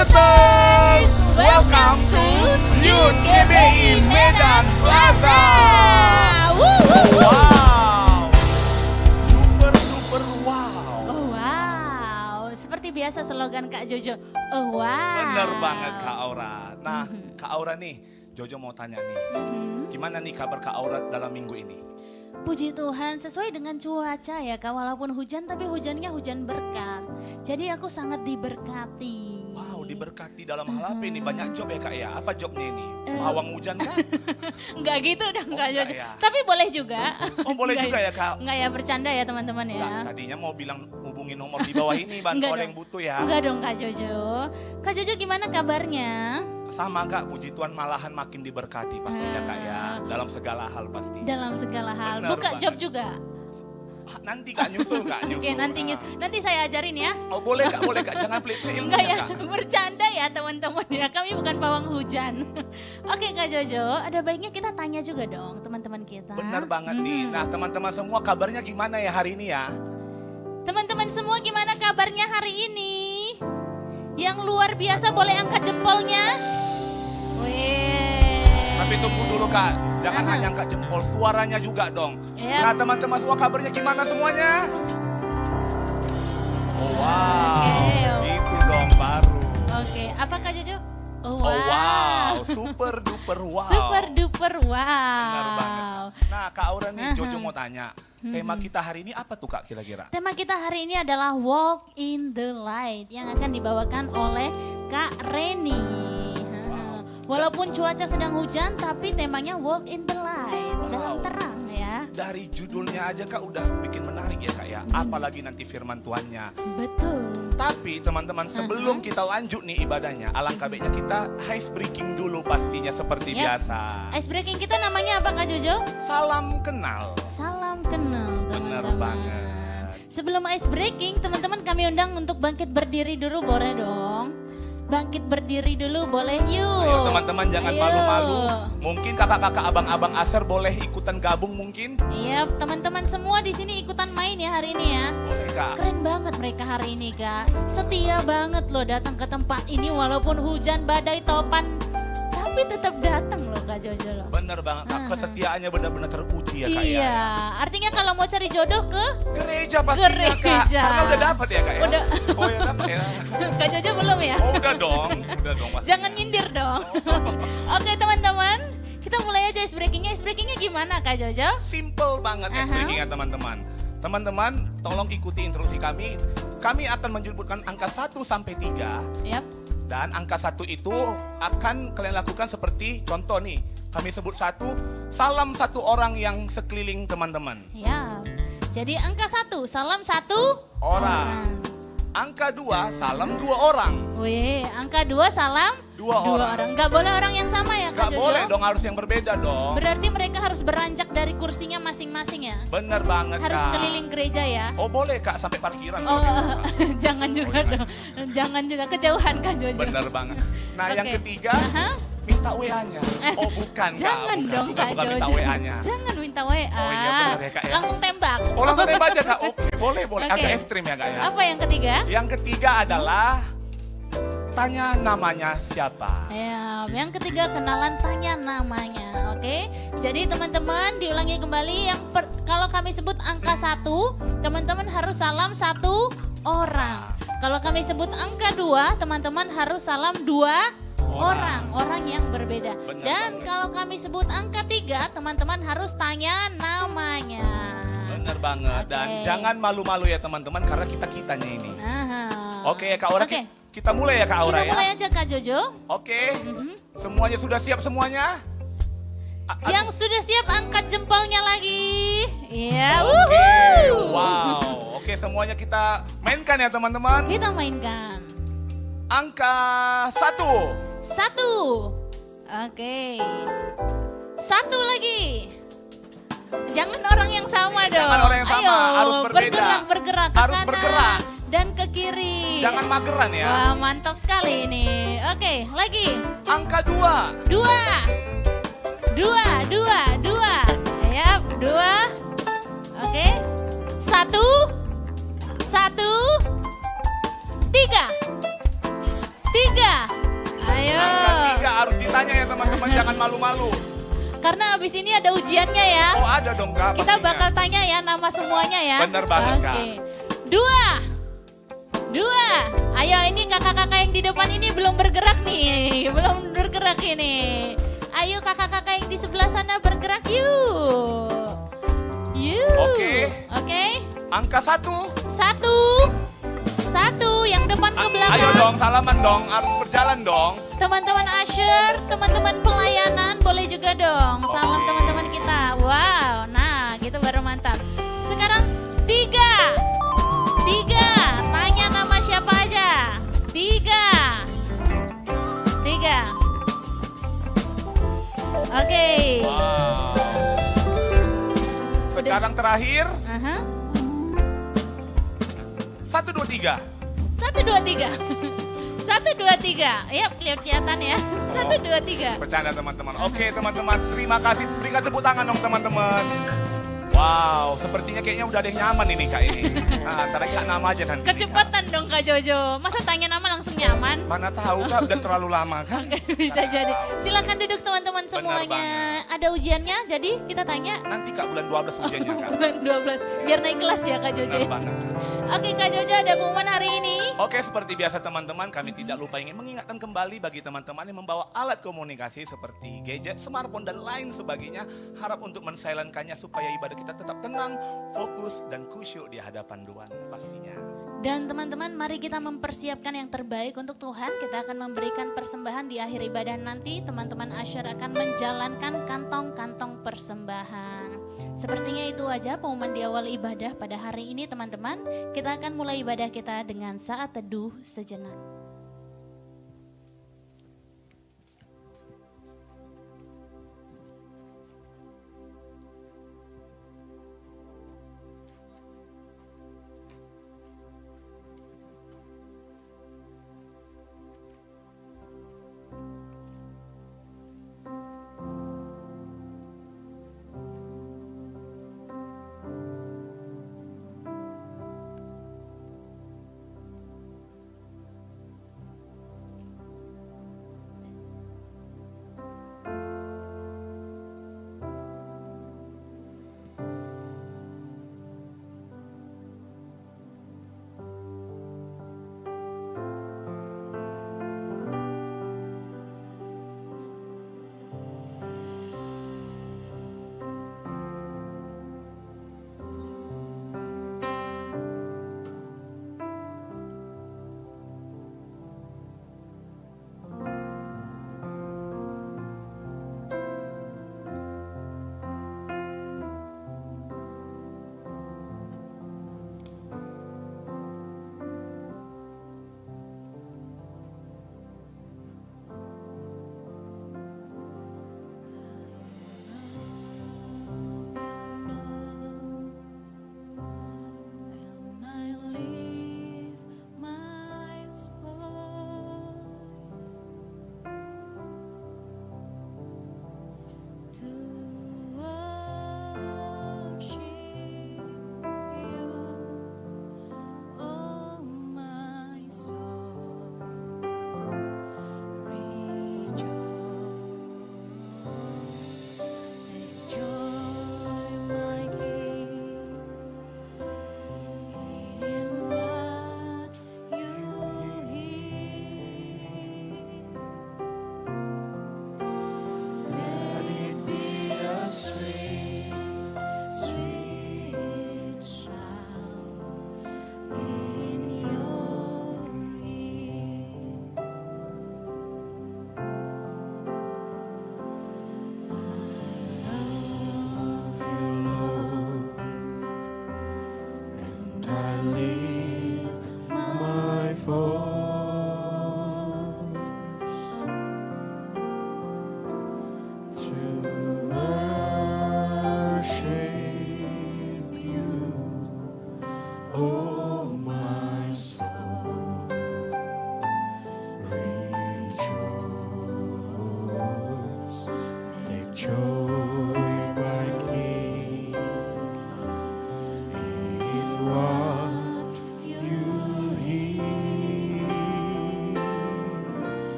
Youters, welcome to Youth GBI Medan Plaza. Wow, super wow. Oh wow, seperti biasa slogan Kak Jojo. Oh wow. Bener banget Kak Aura. Nah Kak Aura nih, Jojo mau tanya nih. Gimana nih kabar Kak Aura dalam minggu ini? Puji Tuhan, sesuai dengan cuaca ya Kak, walaupun hujan tapi hujannya hujan berkat. Jadi aku sangat diberkati. Wow, diberkati dalam hal apa ini? Banyak job ya Kak ya? Apa jobnya ini? Pawang hujan kah? Enggak gitu dong Kak enggak Jojo. ya. Tapi boleh juga. Oh boleh juga ya Kak? Enggak ya, bercanda ya teman-teman ya. Enggak, tadinya mau bilang hubungin nomor di bawah ini, bantu Enggak ada dong. yang butuh ya. Enggak dong Kak Jojo. Kak Jojo gimana kabarnya? Sama Kak, puji Tuhan malahan makin diberkati pastinya Kak ya. Dalam segala hal pasti. Dalam segala hal. Bener Buka banget. job juga. Nanti Kak nyusul Kak, nyusul. Oke, nanti saya ajarin ya. Oh boleh Kak, jangan pelit-pelit Enggak ilmunya ya, Kak. bercanda ya teman-teman ya. Kami bukan pawang hujan. Oke Kak Jojo, ada baiknya kita tanya juga dong teman-teman kita. Benar banget nih. Nah teman-teman semua kabarnya gimana ya hari ini ya? Teman-teman semua gimana kabarnya hari ini? Yang luar biasa boleh angkat jempolnya. Wih. Tapi tunggu dulu Kak, jangan hanya angkat jempol, suaranya juga dong. Iya. Nah teman-teman semua kabarnya gimana semuanya? Oh wow, Oke. gitu dong baru. Oke, apa Kak Jojo? Oh Oh wow, super duper wow. Super duper wow. Benar banget. Nah Kak Aura nih, Jojo mau tanya, tema kita hari ini apa tuh Kak kira-kira? Tema kita hari ini adalah Walk in the Light yang akan dibawakan oleh Kak Reni. Walaupun cuaca sedang hujan tapi temanya Walk in the Light, dalam terang ya. Dari judulnya aja Kak udah bikin menarik ya Kak ya, apalagi nanti firman Tuhannya. Betul. Tapi teman-teman sebelum kita lanjut nih ibadahnya, alangkah baiknya kita ice breaking dulu pastinya seperti Yap. biasa. Ice breaking kita namanya apa Kak Jojo? Salam kenal. Salam kenal Bener teman-teman. banget. Sebelum ice breaking teman-teman kami undang untuk bangkit berdiri dulu boleh dong. Bangkit berdiri dulu boleh yuk. Ayo teman-teman jangan Ayo. malu-malu. Mungkin kakak-kakak abang-abang Aser boleh ikutan gabung mungkin? Iya, teman-teman semua di sini ikutan main ya hari ini ya. Boleh Kak. Keren banget mereka hari ini Kak. Setia banget loh datang ke tempat ini walaupun hujan, badai, topan. Tapi tetap datang loh Kak Jojo loh. Bener banget Kak, kesetiaannya benar-benar teruji ya Kak Iya, ya. artinya kalau mau cari jodoh ke Gereja pastinya Kak, Gereja. karena udah dapat ya Kak ya. Udah. Oh ya dapat ya. Kak Jojo belum ya? Oh udah dong pastinya. Jangan nyindir dong. Oke teman-teman, kita mulai aja ice breakingnya. Ice breakingnya gimana Kak Jojo? Simple banget ya speakingnya teman-teman. Teman-teman tolong ikuti instruksi kami. Kami akan menyebutkan angka 1 sampai 3. Yap. Dan angka 1 itu akan kalian lakukan seperti contoh nih. Kami sebut 1, salam 1 orang yang sekeliling teman-teman. Ya. Jadi angka 1, salam 1 Orang. Angka 2, salam 2 orang. Wih, angka 2 salam 2 orang. Gak boleh orang yang sama ya Kak Gak Jojo? boleh dong, harus yang berbeda dong. Berarti mereka harus beranjak dari kursinya masing-masing ya? Bener banget Harus Kak. keliling gereja ya? Oh boleh Kak, sampai parkiran. Oh, kalau bisa, Kak. jangan juga Oh, iya. dong. Jangan juga kejauhan Kak Jojo. Bener banget. Nah yang Oke. ketiga, Aha. minta WA-nya. Oh bukan Kak, Jangan bukan, dong bukan, Kak bukan minta Jojo. WA-nya. Jangan minta WA. Oh iya, benar ya, Kak, ya. Langsung tembak. Oh langsung tembak aja Kak, oke boleh. Oke. Agak ekstrim ya Kak ya. Apa yang ketiga? Yang ketiga adalah tanya namanya siapa. Ya, yang ketiga kenalan tanya namanya, oke? Jadi teman-teman diulangi kembali kalau kami sebut angka 1, teman-teman harus salam 1 orang. Kalau kami sebut angka 2, teman-teman harus salam 2 orang yang berbeda. Benar Dan banget. kalau kami sebut angka 3, teman-teman harus tanya namanya. Bener banget. Dan Oke. jangan malu-malu ya teman-teman karena kita-kitanya ini. Aha. Oke Kak Aura, Oke. kita mulai ya Kak Aura Kita ya. mulai aja Kak Jojo. Oke, semuanya sudah siap semuanya? Yang sudah siap angkat jempolnya lagi. Iya. Oke, wuhuu. wow. Oke, semuanya kita mainkan ya teman-teman. Kita mainkan. Angka 1. 1. Oke. 1 lagi. Jangan orang yang sama dong. Jangan orang yang sama, Ayo, harus berbeda. Bergerak ke Harus kanan bergerak. dan ke kiri. Jangan mageran ya. Wah, mantap sekali ini. Oke, lagi. Angka 2. 2. 2. Yap, 2. Oke. 1. 1. 3. 3. malu-malu. Karena abis ini ada ujiannya ya. Oh ada dong Kak. Kita pastinya. bakal tanya ya nama semuanya ya. Bener banget, Kak. Dua. Ayo ini kakak-kakak yang di depan ini belum bergerak nih. Belum bergerak ini. Ayo kakak-kakak yang di sebelah sana bergerak yuk. Oke. Angka 1. Satu yang depan ke belakang. Ayo dong, salaman dong, harus berjalan dong. Teman-teman usher, teman-teman pelayanan boleh juga dong. Salam Oke. teman-teman kita. Wow, nah gitu baru mantap. Sekarang 3. Tanya nama siapa aja. 3. Oke. Wow. Sekarang terakhir, Aha. 1, 2, 3. 1, 2, 3. 1, 2, 3. Ya, kelihatan ya. 1, 2, 3. Bercanda teman-teman. Oke teman-teman, terima kasih. Berikan tepuk tangan dong teman-teman. Wow, sepertinya kayaknya udah ada yang nyaman ini Kak ini. Nah, ntar lagi Kak nama aja nanti. Kecepatan dong Kak Jojo. Masa tanya nama langsung nyaman? Mana tahu Kak, udah terlalu lama kan. Oke, bisa jadi. Silakan duduk teman-teman semuanya. Ada ujiannya, jadi kita tanya Nanti Kak bulan 12 ujiannya Kak. bulan 12. Biar naik kelas ya Kak Jojo. Benar banget. Oke Kak Jojo, ada pengumuman hari ini. Oke, seperti biasa teman-teman, kami tidak lupa ingin mengingatkan kembali bagi teman-teman yang membawa alat komunikasi seperti gadget, smartphone, dan lain sebagainya. Harap untuk mensilenkannya supaya ibadah kita tetap tenang, fokus, dan khusyuk di hadapan Tuhan pastinya. Dan teman-teman, mari kita mempersiapkan yang terbaik untuk Tuhan. Kita akan memberikan persembahan di akhir ibadah nanti. Teman-teman Asher akan menjalankan kantong-kantong persembahan. Sepertinya itu aja pengumuman di awal ibadah pada hari ini teman-teman. Kita akan mulai ibadah kita dengan saat teduh sejenak.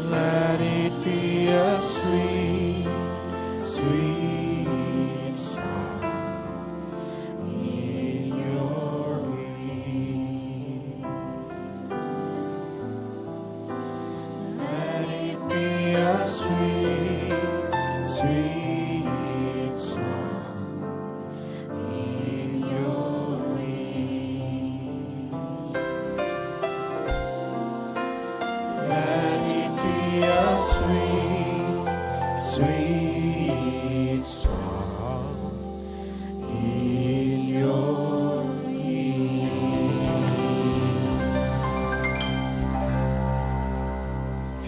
Let it be a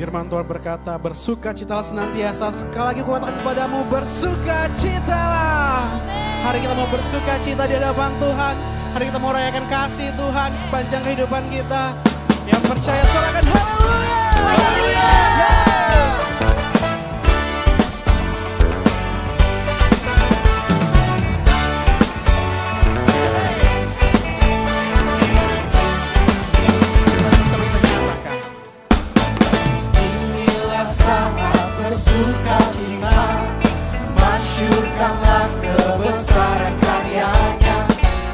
Firman Tuhan berkata, bersukacitalah senantiasa. Sekali lagi ku katakan kepadamu, bersukacitalah. Hari kita mau bersukacita di hadapan Tuhan. Hari kita mau rayakan kasih Tuhan sepanjang kehidupan kita. Yang percaya sorakan haleluya. Haleluya. Bersukacita, masyurkanlah kebesaran karyanya.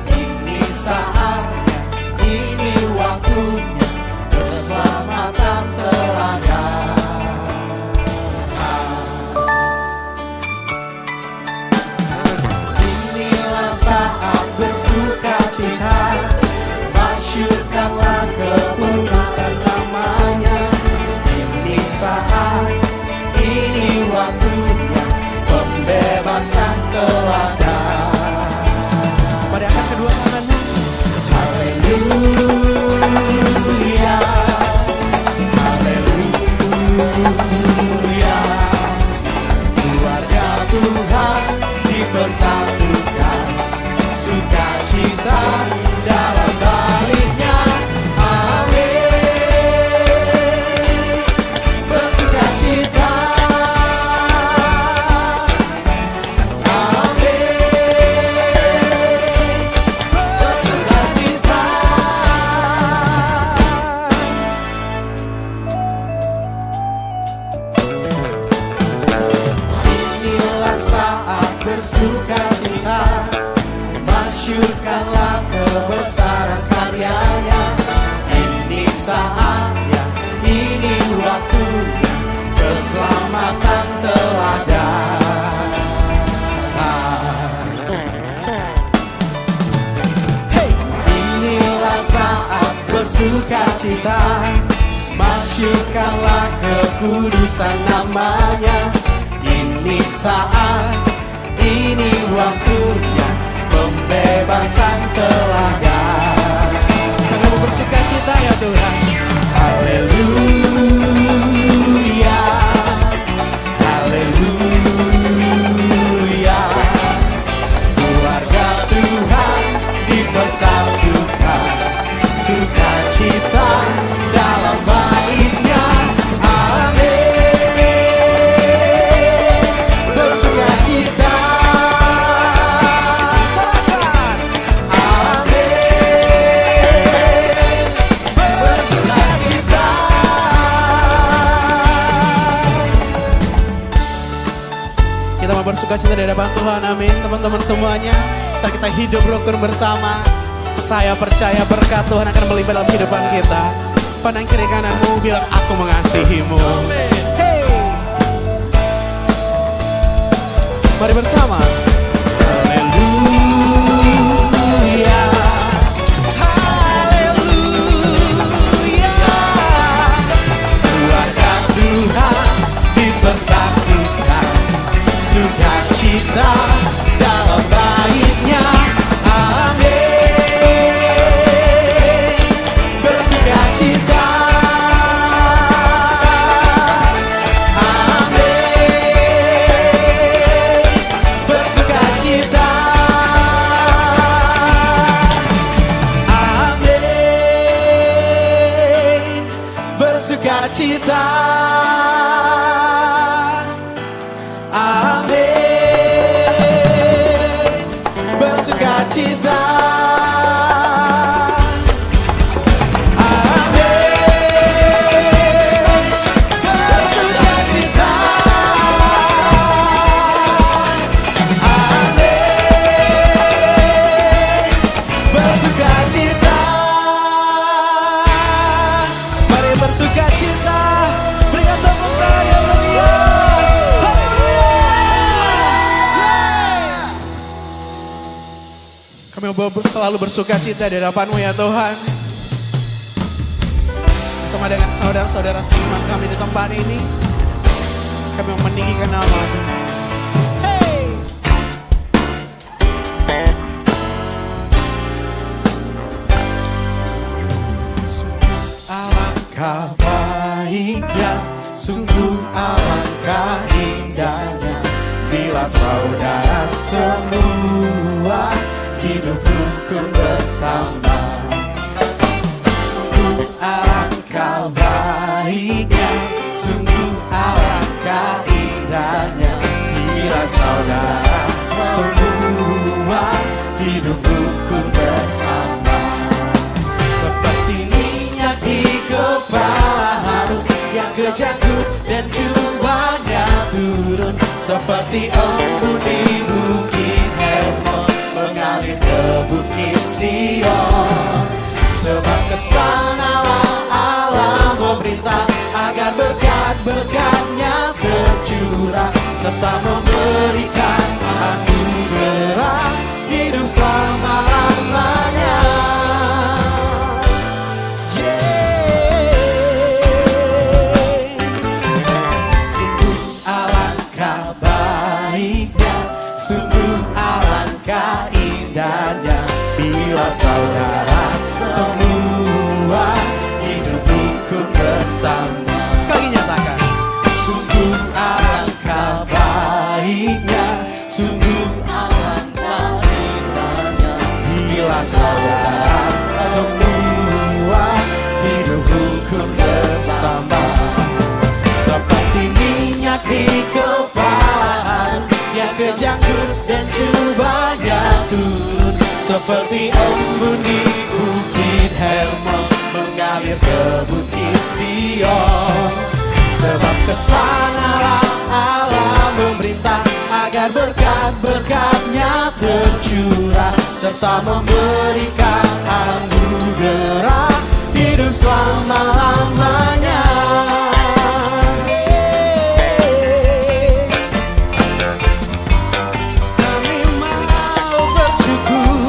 Ini saatnya, ini waktunya, keselamatan telah datang. Inilah saat bersukacita, masyurkanlah kekudusan namanya. Ini saat, ini waktunya, pembebasan telah datang. Mari angkat kedua tanganmu. Haleluya, haleluya. Keluarga Tuhan dipersatukan, sukacita dalam baliknya. Amin. Bersukacita. Bersukacita, masyurkanlah kebesaran karyanya. Ini saatnya, ini waktunya, keselamatan telah datang. Inilah saat bersukacita, masyurkanlah kekudusan namanya. Ini saat, ini waktunya, pembebasan telah datang. Kami mau bersukacita ya Tuhan. Haleluya, haleluya. Keluarga Tuhan dipersatukan, sukacita dalam baitnya. Amin. Bersukacita. Kita mau bersukacita di hadapan Tuhan, amin. Teman-teman semuanya, saat kita hidup rukun bersama, saya percaya berkat Tuhan akan melimpah dalam kehidupan kita. Pandang kiri kananmu, bilang aku mengasihimu. Hey, mari bersama. Haleluya, haleluya. Keluarga Tuhan dipersatukan, sukacita dalam baitnya. Amin. Bersukacita. Amin. Bersukacita. Amin. Bersukacita. Amin. Bersukacita. Amin. Bersukacita. Amin. Bersukacita. Mari bersukacita. Berikan tepuk tangan yang meriah. Haleluya. Yes. Kami mau selalu bersukacita di hadapan-Mu ya Tuhan. Bersama dengan saudara-saudara seiman kami di tempat ini, kami mau meninggikan nama-Mu. Hey. Alangkah baiknya Sungguh alangkah indahnya bila saudara semua hidup rukun bersama. Sungguh alangkah baiknya, sungguh alangkah indahnya bila saudara semua hidup rukun bersama. Seperti minyak di kepala Harun yang kejangkut dan jubahnya turun, seperti embun di bukit Hermon mengalir ke bukit Sion. Sebab kesanalah Allah memerintah agar berkat-berkatnya tercurah serta memberikan anugerah hidup selama-lamanya. Sungguh alangkah baiknya, sungguh alangkah indahnya bila saudara semua hidup rukun bersama. Sekali nyatakan. Sungguh alangkah baiknya, sungguh alangkah indahnya bila saudara semua hidup rukun bersama. Seperti minyak di kepala Harun yang kejangkut dan jubahnya turun, seperti embun di bukit Hermon mengalir ke bukit Sion. Sebab kesanalah Allah memerintah agar berkat-berkatnya tercurah serta memberikan anugerah hidup selama-lamanya. Kami mau bersyukur.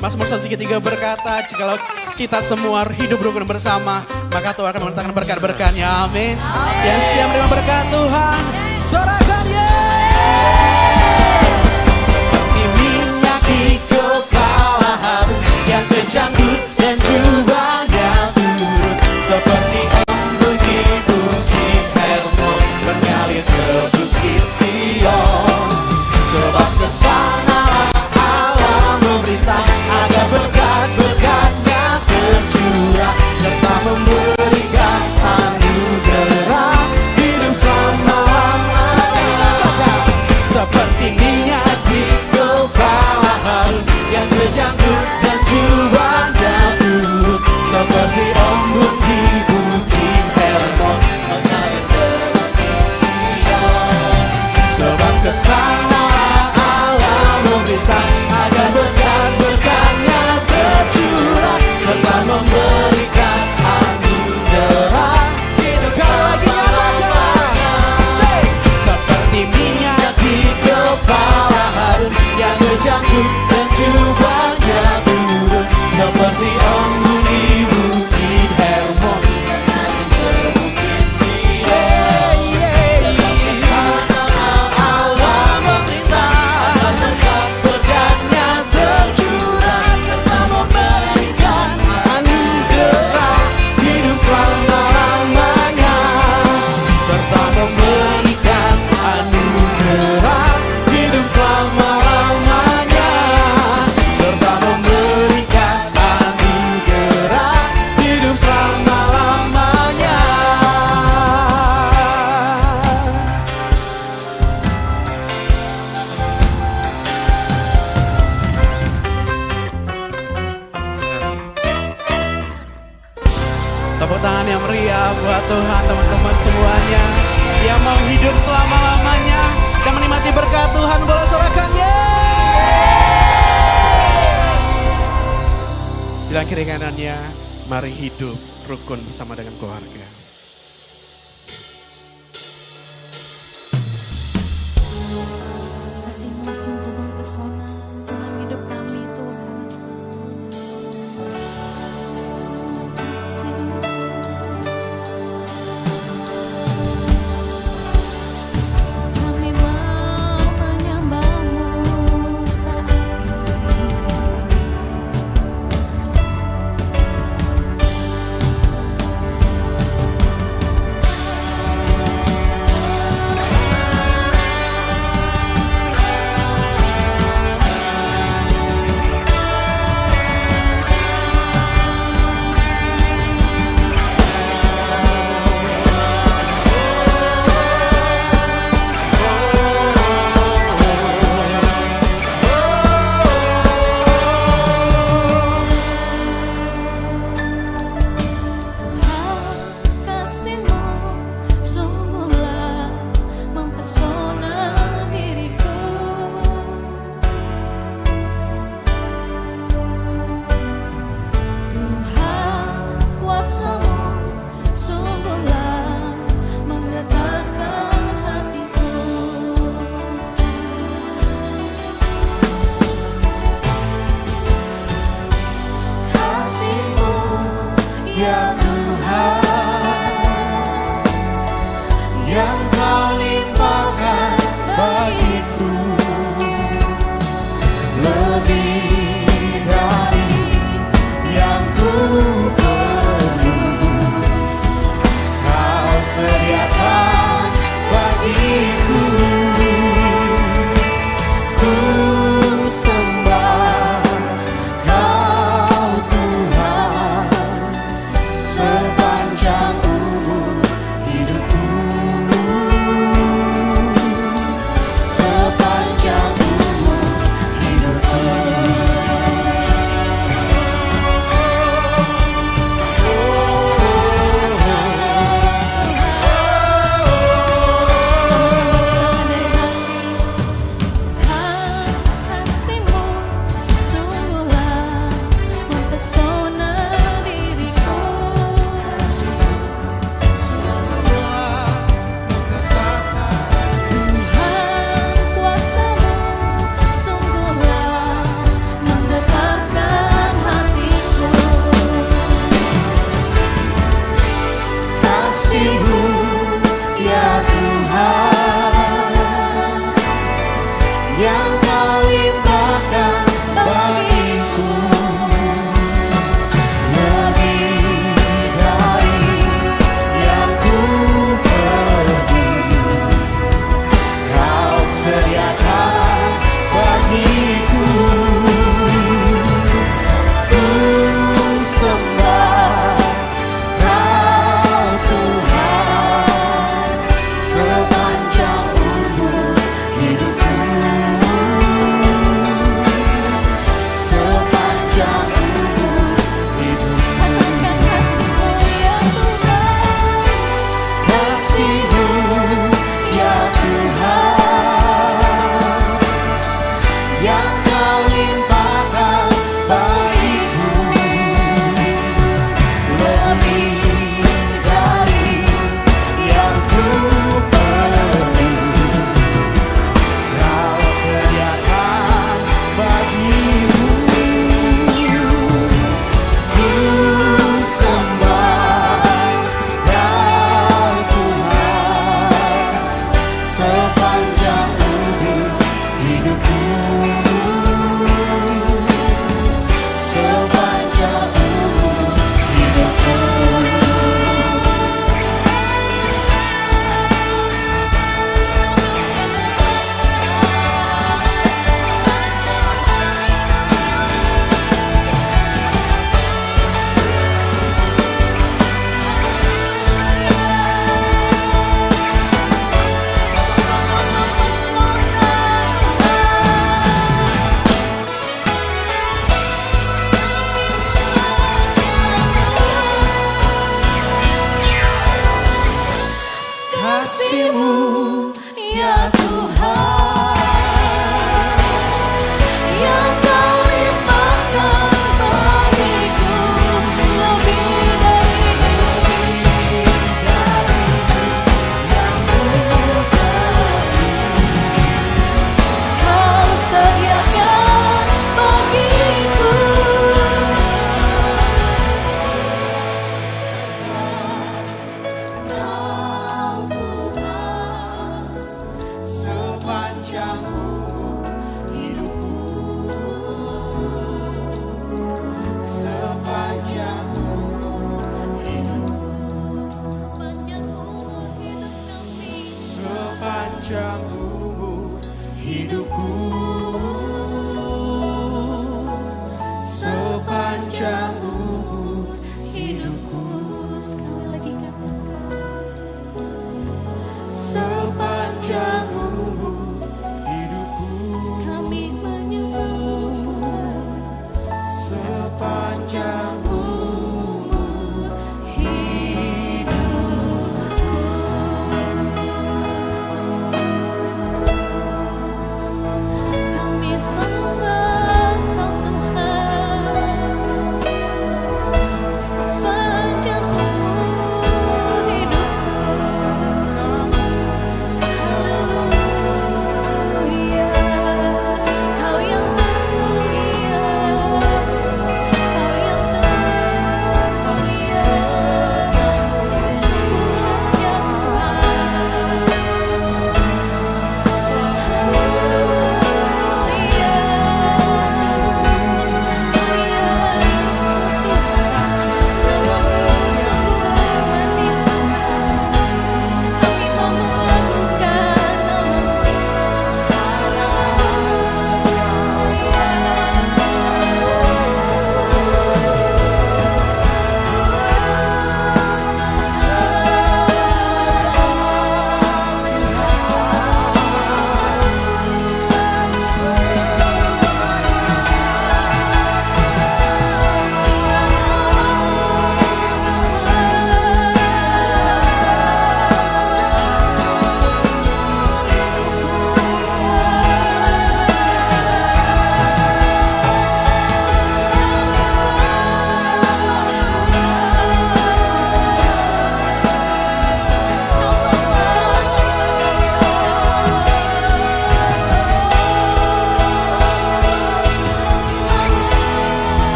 Mazmur 133 berkata, jikalau kita semua hidup rukun bersama, maka Tuhan akan menentangkan berkat-berkatnya. Amin. Yang siap menerima berkat Tuhan, sorakan Seperti minyak di kepala Harun yang kejangkut dan jubahnya turun, seperti embun di bukit Hermon mengalir ke bukit Sion. Sebab kesanalah Allah memerintah agar berkat-berkatnya tercurah serta memberikan anugerah hidup selama-lamanya. Seperti minyak di kepala Harun yang kejangkut dan jubahnya turun, seperti embun di bukit Hermon mengalir ke bukit Sion. Sebab kesanalah Allah memerintah agar berkat-berkatnya tercurah serta memberikan anugerah hidup selama-lamanya. Seperti minyak di kepala Harun yang kejangkut dan jubahnya turun, seperti embun di bukit Hermon mengalir ke bukit Sion. Allah memerintah agar berkat-berkatnya tercurah serta memberikan anugerah hidup selama-lamanya, serta memberikan anugerah hidup selama-lamanya, serta memberikan anugerah hidup selama-lamanya. Tepuk tangan yang meriah buat Tuhan, teman-teman semuanya yang mau hidup selama-lamanya dan menikmati berkat Tuhan. Boleh sorakan yes. Bilang kiri kanannya, mari hidup rukun bersama dengan keluarga. Kasih-Mu sungguh mempesona dalam hidup kami Tuhan. Terima kasih. sepanjang umur hidupku.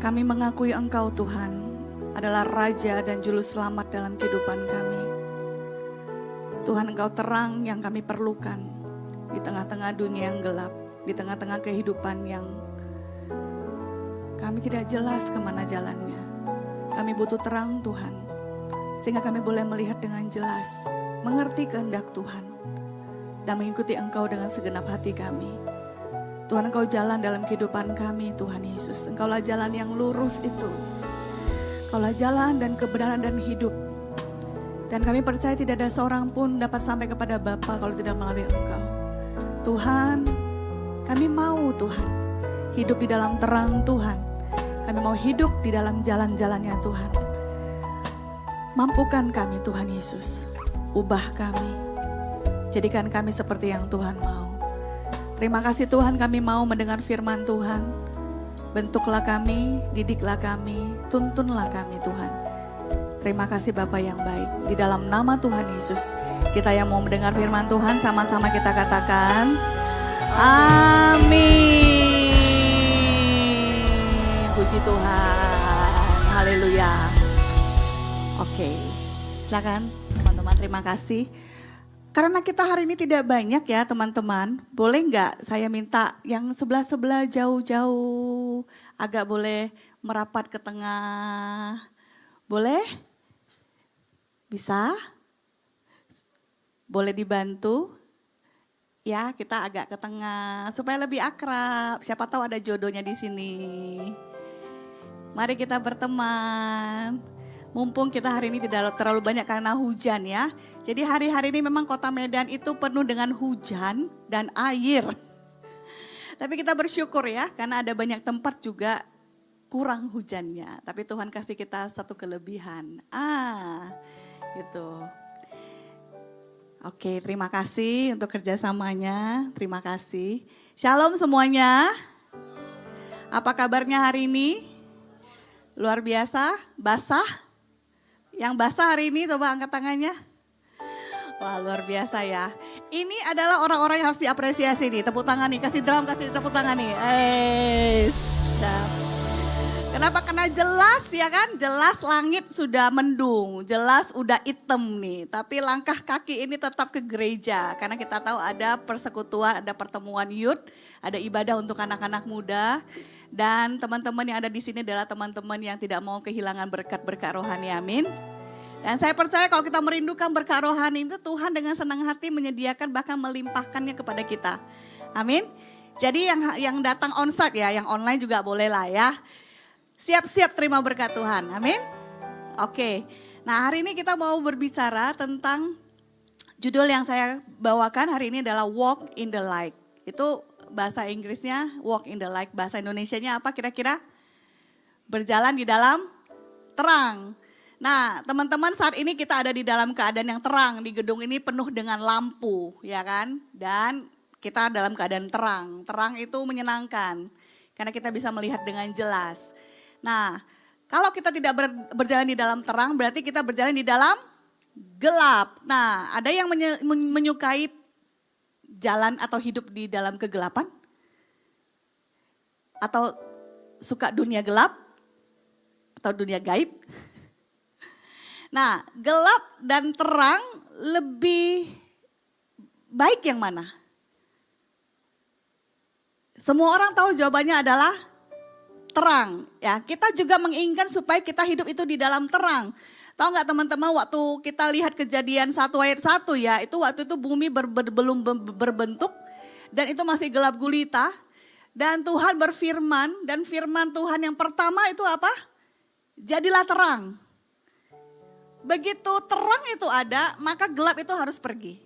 Kami mengakui Engkau Tuhan adalah Raja dan Juru Selamat dalam kehidupan kami. Tuhan, Engkau terang yang kami perlukan di tengah-tengah dunia yang gelap, di tengah-tengah kehidupan yang kami tidak jelas kemana jalannya. Kami butuh terang Tuhan, sehingga kami boleh melihat dengan jelas, mengerti kehendak Tuhan, dan mengikuti Engkau dengan segenap hati kami. Tuhan, Engkau jalan dalam kehidupan kami Tuhan Yesus. Engkaulah jalan yang lurus itu. Engkaulah jalan dan kebenaran dan hidup. Dan kami percaya tidak ada seorang pun dapat sampai kepada Bapa kalau tidak melalui Engkau. Tuhan, kami mau Tuhan hidup di dalam terang Tuhan. Kami mau hidup di dalam jalan-jalannya Tuhan. Mampukan kami Tuhan Yesus. Ubah kami. Jadikan kami seperti yang Tuhan mau. Terima kasih Tuhan, kami mau mendengar firman Tuhan. Bentuklah kami, didiklah kami, tuntunlah kami Tuhan. Terima kasih Bapa yang baik. Di dalam nama Tuhan Yesus, kita yang mau mendengar firman Tuhan sama-sama kita katakan, amin. Puji Tuhan, haleluya. Oke, silakan teman-teman, terima kasih. Karena kita hari ini tidak banyak ya teman-teman, boleh nggak saya minta yang sebelah-sebelah jauh-jauh agak boleh merapat ke tengah, boleh? Bisa? Boleh dibantu? Ya, kita agak ke tengah supaya lebih akrab. Siapa tahu ada jodohnya di sini. Mari kita berteman. Mumpung kita hari ini tidak terlalu banyak karena hujan ya. Jadi hari-hari ini memang kota Medan itu penuh dengan hujan dan air. Tapi kita bersyukur ya karena ada banyak tempat juga kurang hujannya. Tapi Tuhan kasih kita satu kelebihan. Gitu. Oke, terima kasih untuk kerjasamanya. Terima kasih. Shalom semuanya. Apa kabarnya hari ini? Luar biasa, basah. Yang basah hari ini coba angkat tangannya. Wah, luar biasa ya. Ini adalah orang-orang yang harus diapresiasi nih. Tepuk tangan nih, kasih drum, kasih tepuk tangan nih. Kenapa? Karena jelas ya kan, jelas langit sudah mendung, jelas udah hitam nih. Tapi langkah kaki ini tetap ke gereja. Karena kita tahu ada persekutuan, ada pertemuan youth, ada ibadah untuk anak-anak muda. Dan teman-teman yang ada di sini adalah teman-teman yang tidak mau kehilangan berkat-berkat rohani, amin. Dan saya percaya kalau kita merindukan berkat rohani itu Tuhan dengan senang hati menyediakan bahkan melimpahkannya kepada kita. Amin. Jadi yang datang onsite ya, yang online juga boleh lah ya. Siap-siap terima berkat Tuhan, amin. Oke, nah hari ini kita mau berbicara tentang judul yang saya bawakan hari ini adalah Walk in the Light. Itu bahasa Inggrisnya walk in the light, bahasa Indonesianya apa kira-kira? Berjalan di dalam terang. Nah teman-teman, saat ini kita ada di dalam keadaan yang terang, di gedung ini penuh dengan lampu ya kan. Dan kita dalam keadaan terang, terang itu menyenangkan karena kita bisa melihat dengan jelas. Nah kalau kita tidak berjalan di dalam terang berarti kita berjalan di dalam gelap. Nah ada yang menyukai jalan atau hidup di dalam kegelapan? Atau suka dunia gelap? Atau dunia gaib? Nah, gelap dan terang lebih baik yang mana? Semua orang tahu jawabannya adalah terang. Ya, kita juga menginginkan supaya kita hidup itu di dalam terang. Tahu nggak teman-teman, waktu kita lihat Kejadian 1 ayat 1 ya, itu waktu itu bumi belum berbentuk dan itu masih gelap gulita. Dan Tuhan berfirman, dan firman Tuhan yang pertama itu apa? Jadilah terang. Begitu terang itu ada, maka gelap itu harus pergi.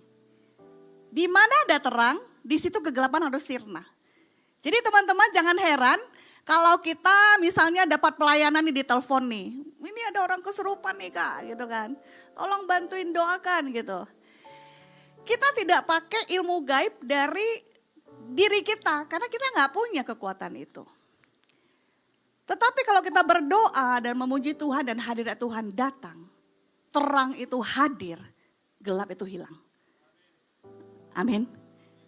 Di mana ada terang, di situ kegelapan harus sirna. Jadi teman-teman jangan heran kalau kita misalnya dapat pelayanan nih di telepon nih, ini ada orang kesurupan nih Kak gitu kan, tolong bantuin doakan gitu. Kita tidak pakai ilmu gaib dari diri kita karena kita nggak punya kekuatan itu. Tetapi kalau kita berdoa dan memuji Tuhan dan hadirat Tuhan datang, terang itu hadir, gelap itu hilang. Amin,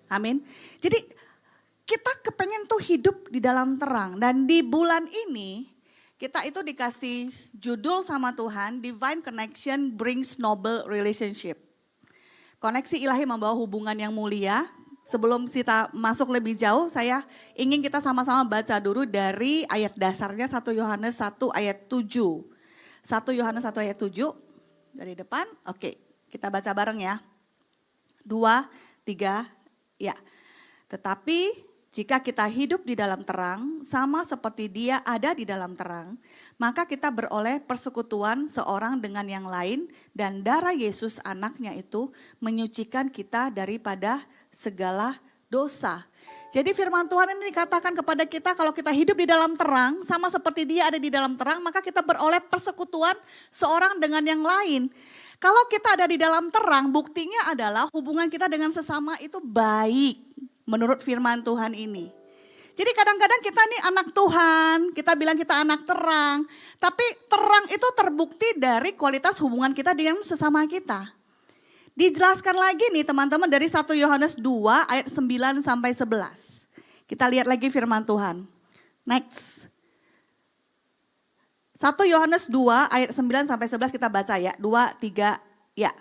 amin. Jadi kita kepengen tuh hidup di dalam terang dan di bulan ini kita itu dikasih judul sama Tuhan, Divine Connection Brings Noble Relationship. Koneksi ilahi membawa hubungan yang mulia. Sebelum kita masuk lebih jauh, saya ingin kita sama-sama baca dulu dari ayat dasarnya 1 Yohanes 1 ayat 7. 1 Yohanes 1 ayat 7 dari depan. Oke, kita baca bareng ya. 2, 3, ya. Tetapi jika kita hidup di dalam terang, sama seperti Dia ada di dalam terang, maka kita beroleh persekutuan seorang dengan yang lain, dan darah Yesus anaknya itu menyucikan kita daripada segala dosa. Jadi firman Tuhan ini dikatakan kepada kita, kalau kita hidup di dalam terang, sama seperti Dia ada di dalam terang, maka kita beroleh persekutuan seorang dengan yang lain. Kalau kita ada di dalam terang, buktinya adalah hubungan kita dengan sesama itu baik menurut firman Tuhan ini. Jadi kadang-kadang kita nih anak Tuhan, kita bilang kita anak terang, tapi terang itu terbukti dari kualitas hubungan kita dengan sesama kita. Dijelaskan lagi nih teman-teman dari 1 Yohanes 2 ayat 9 sampai 11. Kita lihat lagi firman Tuhan. Next. 1 Yohanes 2 ayat 9 sampai 11 kita baca ya. 2, 3, ya.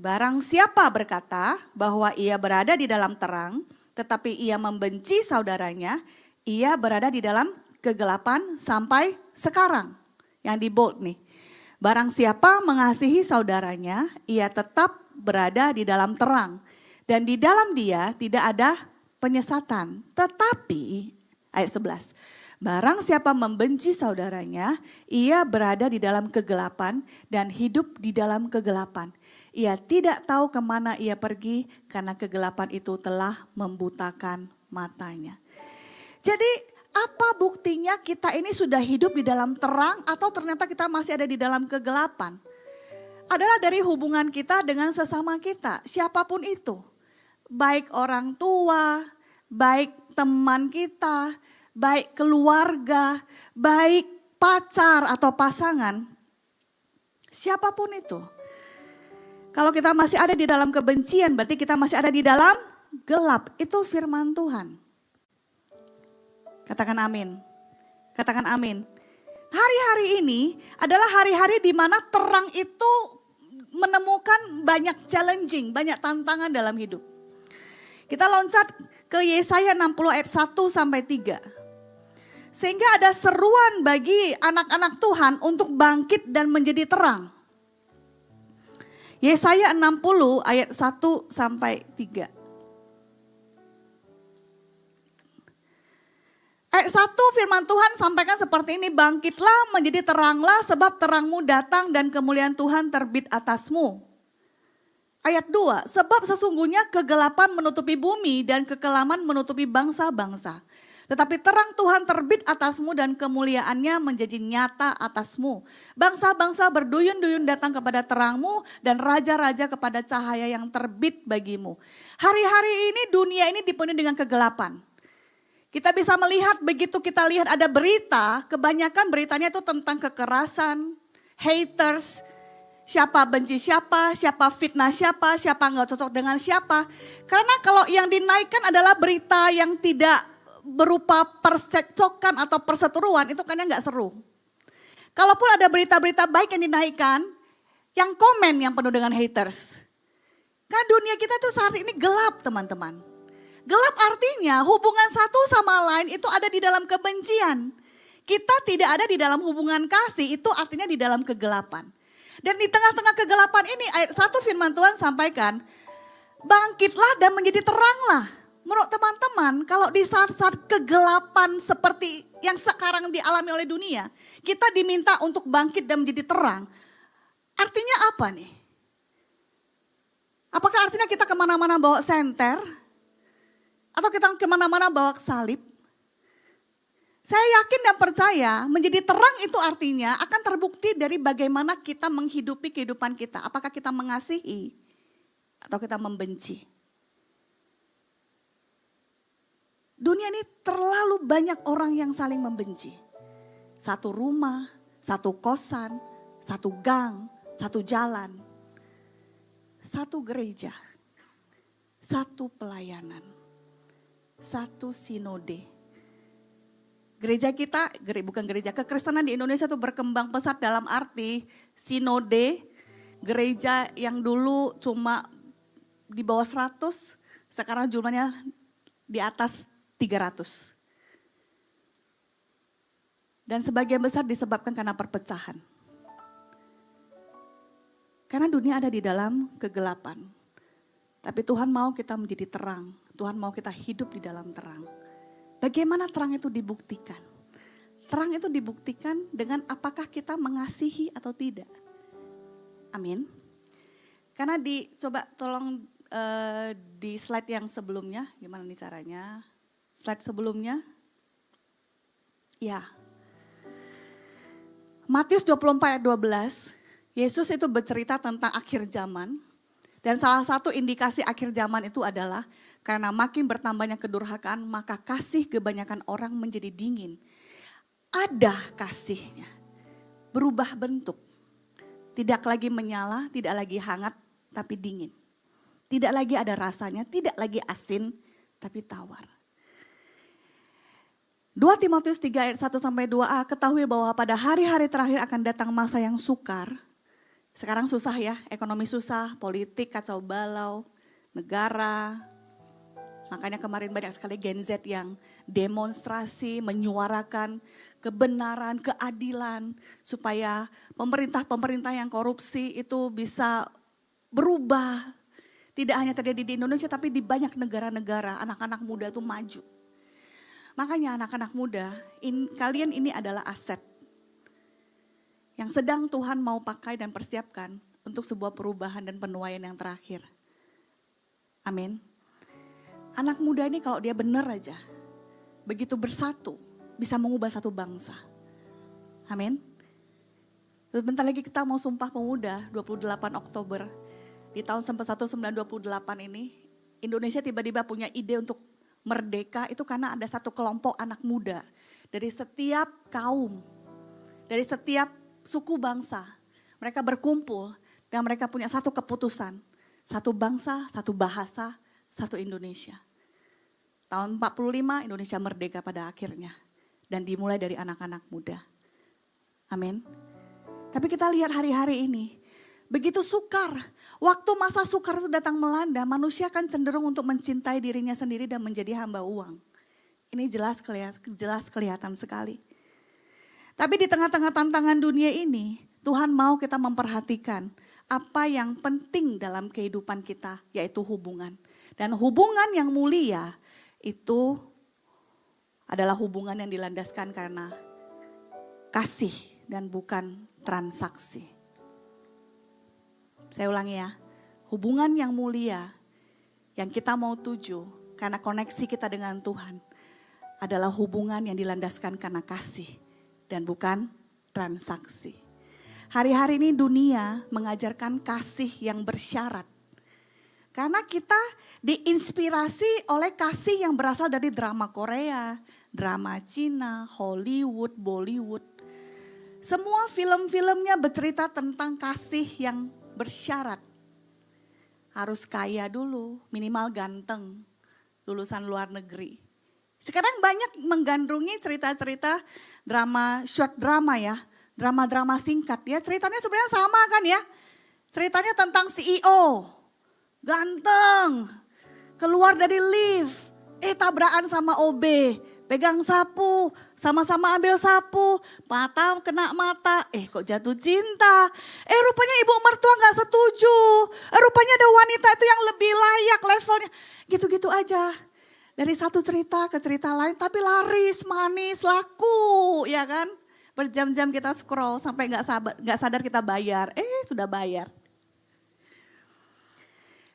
Barang siapa berkata bahwa ia berada di dalam terang, tetapi ia membenci saudaranya, ia berada di dalam kegelapan sampai sekarang. Yang di bold nih. Barang siapa mengasihi saudaranya, ia tetap berada di dalam terang. Dan di dalam dia tidak ada penyesatan. Tetapi, ayat 11. Barang siapa membenci saudaranya, ia berada di dalam kegelapan dan hidup di dalam kegelapan. Ia tidak tahu kemana ia pergi karena kegelapan itu telah membutakan matanya. Jadi apa buktinya kita ini sudah hidup di dalam terang atau ternyata kita masih ada di dalam kegelapan? Adalah dari hubungan kita dengan sesama kita, siapapun itu. Baik orang tua, baik teman kita, baik keluarga, baik pacar atau pasangan. Siapapun itu. Kalau kita masih ada di dalam kebencian, berarti kita masih ada di dalam gelap. Itu firman Tuhan. Katakan amin. Katakan amin. Hari-hari ini adalah hari-hari di mana terang itu menemukan banyak challenging, banyak tantangan dalam hidup. Kita loncat ke Yesaya 60 ayat 1 sampai 3. Sehingga ada seruan bagi anak-anak Tuhan untuk bangkit dan menjadi terang. Yesaya 60 ayat 1 sampai 3. Ayat 1 firman Tuhan sampaikan seperti ini, bangkitlah menjadi teranglah sebab terangmu datang dan kemuliaan Tuhan terbit atasmu. Ayat 2, sebab sesungguhnya kegelapan menutupi bumi dan kekelaman menutupi bangsa-bangsa. Tetapi terang Tuhan terbit atasmu dan kemuliaannya menjadi nyata atasmu. Bangsa-bangsa berduyun-duyun datang kepada terangmu dan raja-raja kepada cahaya yang terbit bagimu. Hari-hari ini dunia ini dipenuhi dengan kegelapan. Kita bisa melihat begitu kita lihat ada berita, kebanyakan beritanya itu tentang kekerasan, haters, siapa benci siapa, siapa fitnah siapa, siapa nggak cocok dengan siapa. Karena kalau yang dinaikkan adalah berita yang tidak berupa percekcokan atau perseteruan, itu kan nggak seru. Kalaupun ada berita-berita baik yang dinaikkan, yang komen yang penuh dengan haters. Karena dunia kita tuh saat ini gelap teman-teman. Gelap artinya hubungan satu sama lain itu ada di dalam kebencian. Kita tidak ada di dalam hubungan kasih, itu artinya di dalam kegelapan. Dan di tengah-tengah kegelapan ini ayat 1 firman Tuhan sampaikan, bangkitlah dan menjadi teranglah. Menurut teman-teman, kalau di saat-saat kegelapan seperti yang sekarang dialami oleh dunia, kita diminta untuk bangkit dan menjadi terang. Artinya apa nih? Apakah artinya kita kemana-mana bawa senter? Atau kita kemana-mana bawa salib? Saya yakin dan percaya menjadi terang itu artinya akan terbukti dari bagaimana kita menghidupi kehidupan kita. Apakah kita mengasihi atau kita membenci? Dunia ini terlalu banyak orang yang saling membenci. Satu rumah, satu kosan, satu gang, satu jalan, satu gereja, satu pelayanan, satu sinode. Gereja kita, bukan gereja, kekristenan di Indonesia tuh berkembang pesat dalam arti sinode, gereja yang dulu cuma di bawah 100, sekarang jumlahnya di atas 300. Dan sebagian besar disebabkan karena perpecahan. Karena dunia ada di dalam kegelapan. Tapi Tuhan mau kita menjadi terang, Tuhan mau kita hidup di dalam terang. Bagaimana terang itu dibuktikan? Terang itu dibuktikan dengan apakah kita mengasihi atau tidak. Amin. Karena coba tolong di slide yang sebelumnya, gimana nih caranya? Slide sebelumnya. Ya. Matius 24 ayat 12, Yesus itu bercerita tentang akhir zaman. Dan salah satu indikasi akhir zaman itu adalah karena makin bertambahnya kedurhakaan, maka kasih kebanyakan orang menjadi dingin. Ada kasihnya, berubah bentuk. Tidak lagi menyala, tidak lagi hangat, tapi dingin. Tidak lagi ada rasanya, tidak lagi asin, tapi tawar. 2 Timotius 3 ayat 1-2a, ketahui bahwa pada hari-hari terakhir akan datang masa yang sukar. Sekarang susah ya, ekonomi susah, politik kacau balau, negara. Makanya kemarin banyak sekali Gen Z yang demonstrasi, menyuarakan kebenaran, keadilan. Supaya pemerintah-pemerintah yang korupsi itu bisa berubah. Tidak hanya terjadi di Indonesia tapi di banyak negara-negara anak-anak muda itu maju. Makanya anak-anak muda, kalian ini adalah aset. Yang sedang Tuhan mau pakai dan persiapkan untuk sebuah perubahan dan penuaian yang terakhir. Amin. Anak muda ini kalau dia benar aja, begitu bersatu, bisa mengubah satu bangsa. Amin. Bentar lagi kita mau Sumpah Pemuda 28 Oktober. Di tahun 1928 ini, Indonesia tiba-tiba punya ide untuk merdeka itu karena ada satu kelompok anak muda. Dari setiap kaum, dari setiap suku bangsa, mereka berkumpul dan mereka punya satu keputusan. Satu bangsa, satu bahasa, satu Indonesia. Tahun 45 Indonesia merdeka pada akhirnya. Dan dimulai dari anak-anak muda. Amin. Tapi kita lihat hari-hari ini. Begitu sukar. Waktu masa sukar itu datang melanda. Manusia akan cenderung untuk mencintai dirinya sendiri dan menjadi hamba uang. Ini jelas kelihatan sekali. Tapi di tengah-tengah tantangan dunia ini. Tuhan mau kita memperhatikan apa yang penting dalam kehidupan kita. Yaitu hubungan. Dan hubungan yang mulia itu adalah hubungan yang dilandaskan karena kasih dan bukan transaksi. Saya ulangi ya, hubungan yang mulia yang kita mau tuju karena koneksi kita dengan Tuhan adalah hubungan yang dilandaskan karena kasih dan bukan transaksi. Hari-hari ini dunia mengajarkan kasih yang bersyarat. Karena kita diinspirasi oleh kasih yang berasal dari drama Korea, drama Cina, Hollywood, Bollywood. Semua film-filmnya bercerita tentang kasih yang bersyarat. Harus kaya dulu, minimal ganteng, lulusan luar negeri. Sekarang banyak menggandrungi cerita-cerita drama, short drama ya, drama-drama singkat ya. Ceritanya sebenarnya sama kan ya. Ceritanya tentang CEO. Ganteng, keluar dari lift, tabrakan sama OB, pegang sapu, sama-sama ambil sapu, mata kena mata, kok jatuh cinta. Rupanya ibu mertua gak setuju, rupanya ada wanita itu yang lebih layak levelnya. Gitu-gitu aja, dari satu cerita ke cerita lain tapi laris, manis, laku ya kan. Berjam-jam kita scroll sampai gak sadar kita bayar, sudah bayar.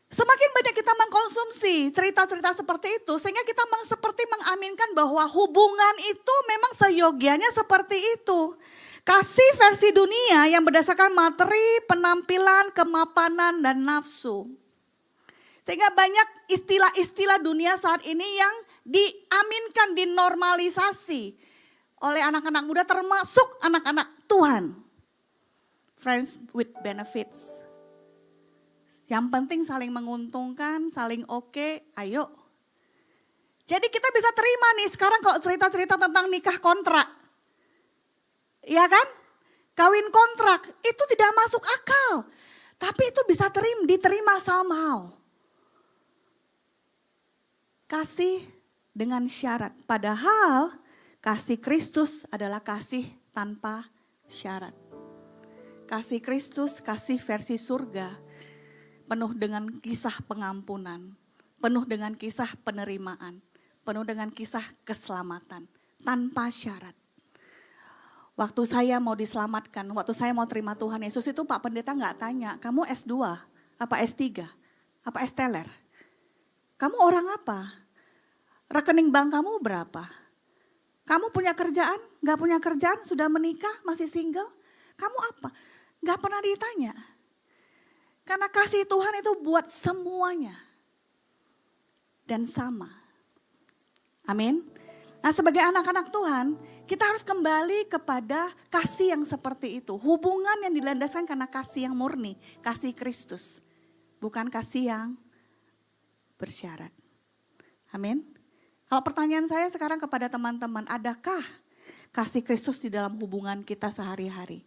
Semakin banyak kita mengkonsumsi cerita-cerita seperti itu, sehingga kita seperti mengaminkan bahwa hubungan itu memang seyogianya seperti itu. Kasih versi dunia yang berdasarkan materi, penampilan, kemapanan, dan nafsu. Sehingga banyak istilah-istilah dunia saat ini yang diaminkan, dinormalisasi oleh anak-anak muda termasuk anak-anak Tuhan. Friends with benefits. Yang penting saling menguntungkan, saling oke, ayo. Jadi kita bisa terima nih sekarang kalau cerita-cerita tentang nikah kontrak. Iya kan? Kawin kontrak itu tidak masuk akal. Tapi itu bisa diterima somehow. Kasih dengan syarat. Padahal kasih Kristus adalah kasih tanpa syarat. Kasih Kristus, kasih versi surga. Penuh dengan kisah pengampunan. Penuh dengan kisah penerimaan. Penuh dengan kisah keselamatan. Tanpa syarat. Waktu saya mau diselamatkan, waktu saya mau terima Tuhan Yesus itu Pak Pendeta nggak tanya, kamu S2, apa S3, apa S-teler? Kamu orang apa? Rekening bank kamu berapa? Kamu punya kerjaan, nggak punya kerjaan, sudah menikah, masih single? Kamu apa? Nggak pernah ditanya. Karena kasih Tuhan itu buat semuanya. Dan sama. Amin. Nah sebagai anak-anak Tuhan, kita harus kembali kepada kasih yang seperti itu. Hubungan yang dilandaskan karena kasih yang murni, kasih Kristus. Bukan kasih yang bersyarat. Amin. Kalau pertanyaan saya sekarang kepada teman-teman, adakah kasih Kristus di dalam hubungan kita sehari-hari?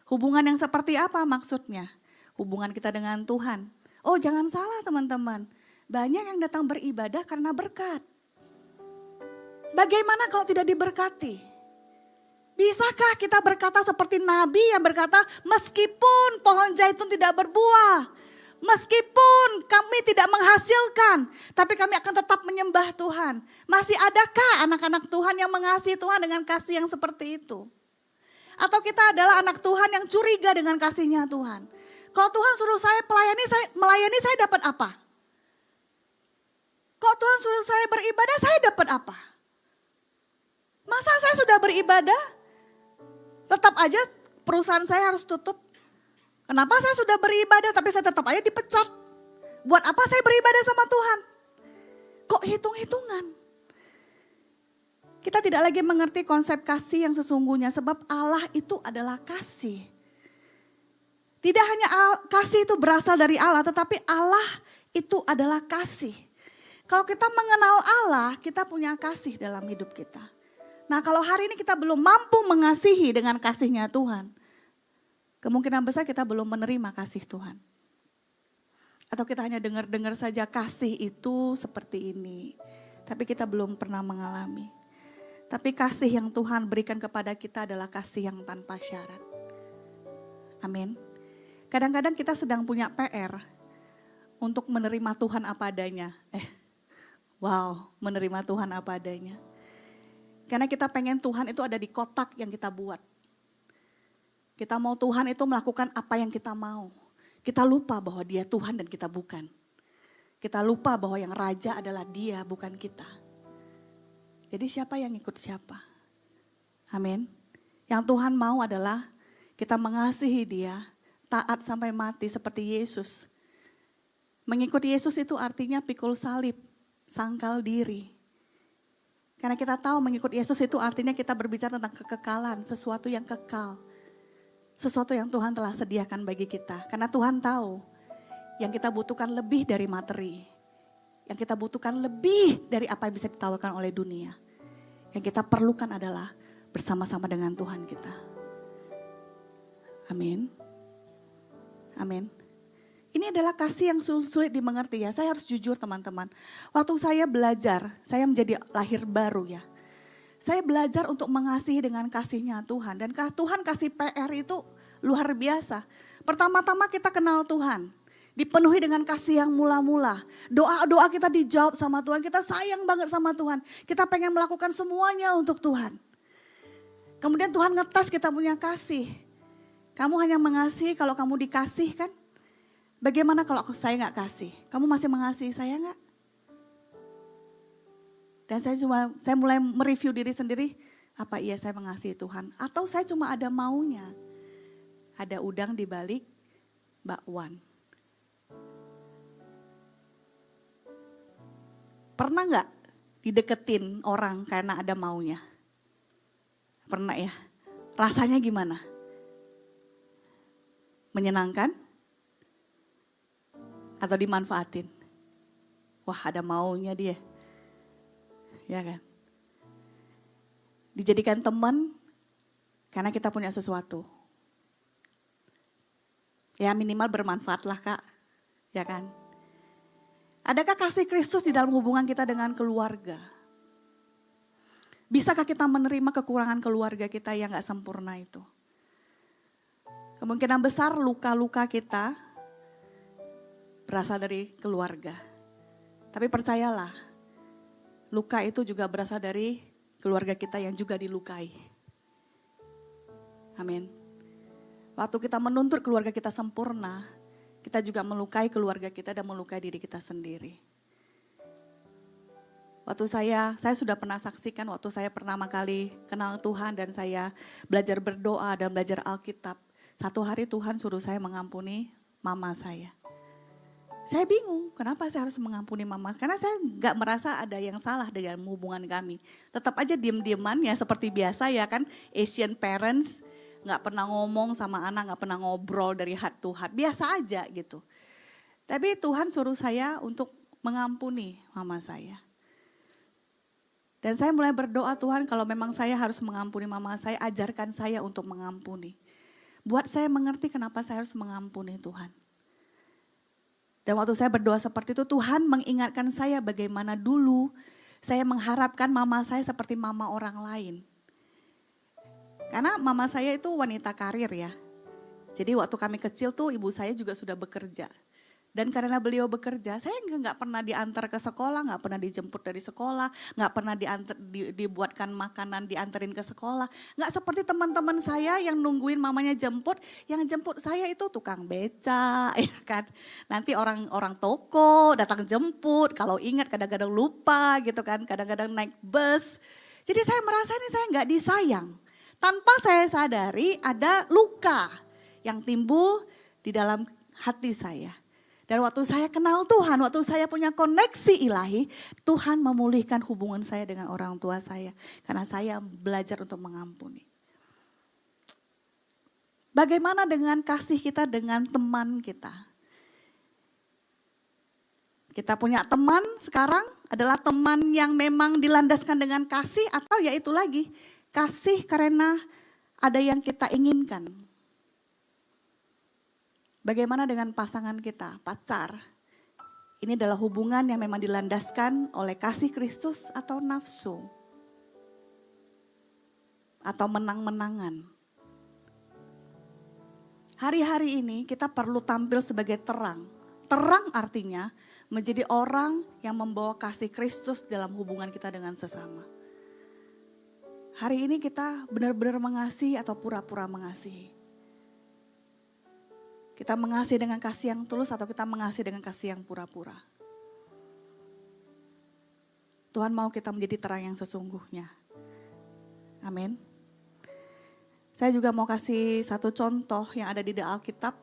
Hubungan yang seperti apa maksudnya? Hubungan kita dengan Tuhan. Oh jangan salah teman-teman, banyak yang datang beribadah karena berkat. Bagaimana kalau tidak diberkati? Bisakah kita berkata seperti Nabi yang berkata, meskipun pohon zaitun tidak berbuah, meskipun kami tidak menghasilkan, tapi kami akan tetap menyembah Tuhan. Masih adakah anak-anak Tuhan yang mengasihi Tuhan dengan kasih yang seperti itu? Atau kita adalah anak Tuhan yang curiga dengan kasihnya Tuhan? Kalau Tuhan suruh saya melayani saya dapat apa? Kalau Tuhan suruh saya beribadah, saya dapat apa? Masa saya sudah beribadah, tetap aja perusahaan saya harus tutup? Kenapa saya sudah beribadah tapi saya tetap aja dipecat? Buat apa saya beribadah sama Tuhan? Kok hitung-hitungan? Kita tidak lagi mengerti konsep kasih yang sesungguhnya sebab Allah itu adalah kasih. Tidak hanya kasih itu berasal dari Allah tetapi Allah itu adalah kasih. Kalau kita mengenal Allah, kita punya kasih dalam hidup kita. Nah kalau hari ini kita belum mampu mengasihi dengan kasihnya Tuhan, kemungkinan besar kita belum menerima kasih Tuhan. Atau kita hanya dengar-dengar saja kasih itu seperti ini, tapi kita belum pernah mengalami. Tapi kasih yang Tuhan berikan kepada kita adalah kasih yang tanpa syarat. Amin. Kadang-kadang kita sedang punya PR untuk menerima Tuhan apa adanya. Menerima Tuhan apa adanya. Karena kita pengen Tuhan itu ada di kotak yang kita buat. Kita mau Tuhan itu melakukan apa yang kita mau. Kita lupa bahwa Dia Tuhan dan kita bukan. Kita lupa bahwa yang raja adalah Dia, bukan kita. Jadi siapa yang ikut siapa? Amin. Yang Tuhan mau adalah kita mengasihi Dia, taat sampai mati seperti Yesus. Mengikuti Yesus itu artinya pikul salib, sangkal diri. Karena kita tahu mengikut Yesus itu artinya kita berbicara tentang kekekalan, sesuatu yang kekal. Sesuatu yang Tuhan telah sediakan bagi kita. Karena Tuhan tahu yang kita butuhkan lebih dari materi. Yang kita butuhkan lebih dari apa yang bisa ditawarkan oleh dunia. Yang kita perlukan adalah bersama-sama dengan Tuhan kita. Amin. Amin. Ini adalah kasih yang sulit dimengerti ya. Saya harus jujur teman-teman. Waktu saya belajar, saya menjadi lahir baru ya. Saya belajar untuk mengasihi dengan kasihnya Tuhan. Dan Tuhan kasih PR itu luar biasa. Pertama-tama kita kenal Tuhan. Dipenuhi dengan kasih yang mula-mula. Doa-doa kita dijawab sama Tuhan. Kita sayang banget sama Tuhan. Kita pengen melakukan semuanya untuk Tuhan. Kemudian Tuhan ngetes kita punya kasih. Kamu hanya mengasihi kalau kamu dikasih kan? Bagaimana kalau saya gak kasih? Kamu masih mengasihi saya gak? Dan saya mulai mereview diri sendiri. Apa iya saya mengasihi Tuhan? Atau saya cuma ada maunya? Ada udang di balik bakwan. Pernah gak dideketin orang karena ada maunya? Pernah ya? Rasanya gimana? Menyenangkan? Atau dimanfaatin? Wah ada maunya dia. Ya kan? Dijadikan teman karena kita punya sesuatu. Ya minimal bermanfaat lah Kak. Ya kan? Adakah kasih Kristus di dalam hubungan kita dengan keluarga? Bisakah kita menerima kekurangan keluarga kita yang gak sempurna itu? Kemungkinan besar luka-luka kita berasal dari keluarga. Tapi percayalah, luka itu juga berasal dari keluarga kita yang juga dilukai. Amin. Waktu kita menuntut keluarga kita sempurna, kita juga melukai keluarga kita dan melukai diri kita sendiri. Waktu saya sudah pernah saksikan waktu saya pertama kali kenal Tuhan dan saya belajar berdoa dan belajar Alkitab. Satu hari Tuhan suruh saya mengampuni mama saya. Saya bingung kenapa saya harus mengampuni mama. Karena saya gak merasa ada yang salah dalam hubungan kami. Tetap aja diem-dieman ya seperti biasa ya kan. Asian parents gak pernah ngomong sama anak, gak pernah ngobrol dari heart to heart. Biasa aja gitu. Tapi Tuhan suruh saya untuk mengampuni mama saya. Dan saya mulai berdoa, Tuhan kalau memang saya harus mengampuni mama saya, ajarkan saya untuk mengampuni. Buat saya mengerti kenapa saya harus mengampuni Tuhan. Dan waktu saya berdoa seperti itu, Tuhan mengingatkan saya bagaimana dulu saya mengharapkan mama saya seperti mama orang lain. Karena mama saya itu wanita karir ya. Jadi waktu kami kecil tuh ibu saya juga sudah bekerja. Dan karena beliau bekerja, saya nggak pernah diantar ke sekolah, nggak pernah dijemput dari sekolah, nggak pernah dibuatkan makanan diantarin ke sekolah. Nggak seperti teman-teman saya yang nungguin mamanya jemput, yang jemput saya itu tukang beca, ya kan. Nanti orang toko datang jemput, kalau ingat kadang-kadang lupa gitu kan, kadang-kadang naik bus. Jadi saya merasa ini saya nggak disayang. Tanpa saya sadari ada luka yang timbul di dalam hati saya. Dan waktu saya kenal Tuhan, waktu saya punya koneksi ilahi, Tuhan memulihkan hubungan saya dengan orang tua saya. Karena saya belajar untuk mengampuni. Bagaimana dengan kasih kita dengan teman kita? Kita punya teman sekarang adalah teman yang memang dilandaskan dengan kasih atau ya itu lagi. Kasih karena ada yang kita inginkan. Bagaimana dengan pasangan kita, pacar? Ini adalah hubungan yang memang dilandaskan oleh kasih Kristus atau nafsu. Atau menang-menangan. Hari-hari ini kita perlu tampil sebagai terang. Terang artinya menjadi orang yang membawa kasih Kristus dalam hubungan kita dengan sesama. Hari ini kita benar-benar mengasihi atau pura-pura mengasihi. Kita mengasihi dengan kasih yang tulus atau kita mengasihi dengan kasih yang pura-pura. Tuhan mau kita menjadi terang yang sesungguhnya. Amin. Saya juga mau kasih satu contoh yang ada di Alkitab.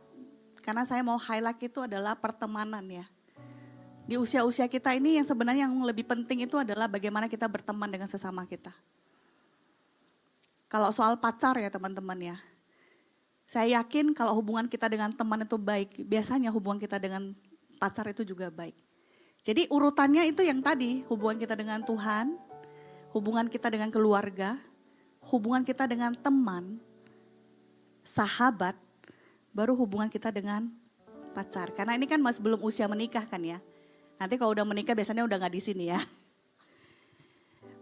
Karena saya mau highlight itu adalah pertemanan ya. Di usia-usia kita ini yang sebenarnya yang lebih penting itu adalah bagaimana kita berteman dengan sesama kita. Kalau soal pacar ya teman-teman ya. Saya yakin kalau hubungan kita dengan teman itu baik, biasanya hubungan kita dengan pacar itu juga baik. Jadi urutannya itu yang tadi, hubungan kita dengan Tuhan, hubungan kita dengan keluarga, hubungan kita dengan teman, sahabat, baru hubungan kita dengan pacar. Karena ini kan masih belum usia menikah kan ya. Nanti kalau udah menikah biasanya udah gak di sini ya.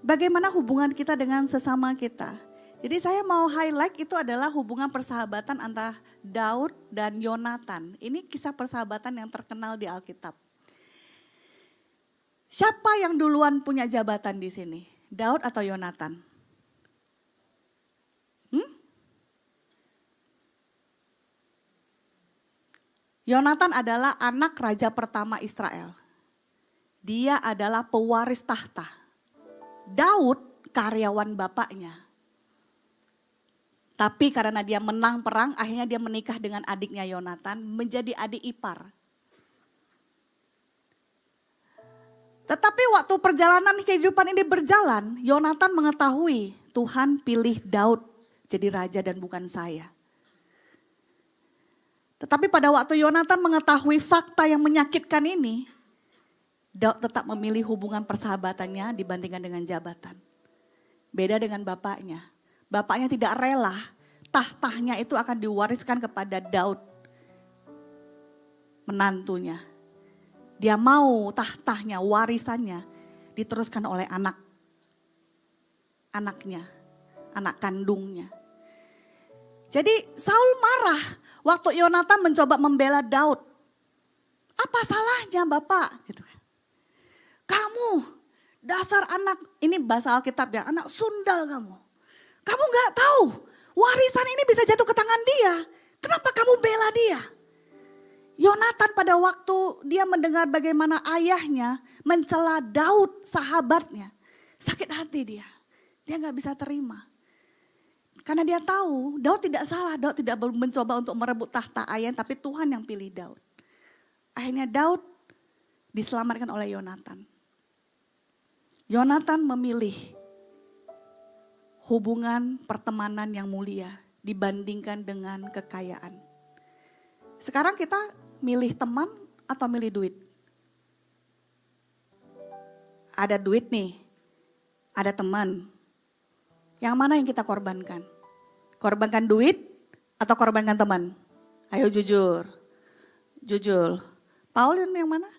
Bagaimana hubungan kita dengan sesama kita? Jadi saya mau highlight itu adalah hubungan persahabatan antara Daud dan Yonatan. Ini kisah persahabatan yang terkenal di Alkitab. Siapa yang duluan punya jabatan di sini? Daud atau Yonatan? Yonatan adalah anak raja pertama Israel. Dia adalah pewaris tahta. Daud karyawan bapaknya. Tapi karena dia menang perang, akhirnya dia menikah dengan adiknya Yonatan, menjadi adik ipar. Tetapi waktu perjalanan kehidupan ini berjalan, Yonatan mengetahui Tuhan pilih Daud jadi raja dan bukan saya. Tetapi pada waktu Yonatan mengetahui fakta yang menyakitkan ini, Daud tetap memilih hubungan persahabatannya dibandingkan dengan jabatan. Beda dengan bapaknya. Bapaknya tidak rela tahtanya itu akan diwariskan kepada Daud, menantunya. Dia mau tahtanya, warisannya diteruskan oleh anaknya, anak kandungnya. Jadi Saul marah waktu Yonatan mencoba membela Daud. Apa salahnya Bapak? Gitu kan. Kamu dasar anak, ini bahasa Alkitab ya, anak sundal kamu. Kamu gak tahu warisan ini bisa jatuh ke tangan dia. Kenapa kamu bela dia? Yonatan pada waktu dia mendengar bagaimana ayahnya mencela Daud sahabatnya. Sakit hati dia. Dia gak bisa terima. Karena dia tahu Daud tidak salah. Daud tidak mencoba untuk merebut tahta ayah. Tapi Tuhan yang pilih Daud. Akhirnya Daud diselamatkan oleh Yonatan. Yonatan memilih hubungan pertemanan yang mulia dibandingkan dengan kekayaan. Sekarang kita milih teman atau milih duit? Ada duit nih, ada teman. Yang mana yang kita korbankan? Korbankan duit atau korbankan teman? Ayo jujur. Jujur. Paul yang mana?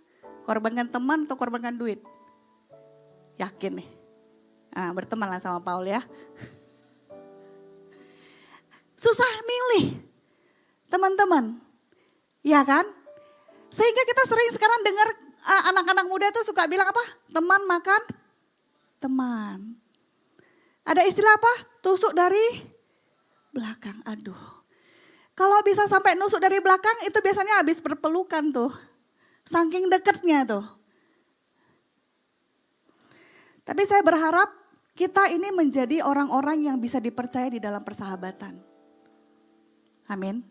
Korbankan teman atau korbankan duit? Yakin nih. Nah, bertemanlah sama Paul ya. Susah milih. Teman-teman. Ya kan? Sehingga kita sering sekarang dengar anak-anak muda itu suka bilang apa? Teman makan teman. Ada istilah apa? Tusuk dari belakang. Aduh. Kalau bisa sampai nusuk dari belakang itu biasanya habis berpelukan tuh. Saking dekatnya tuh. Tapi saya berharap kita ini menjadi orang-orang yang bisa dipercaya di dalam persahabatan. Amin.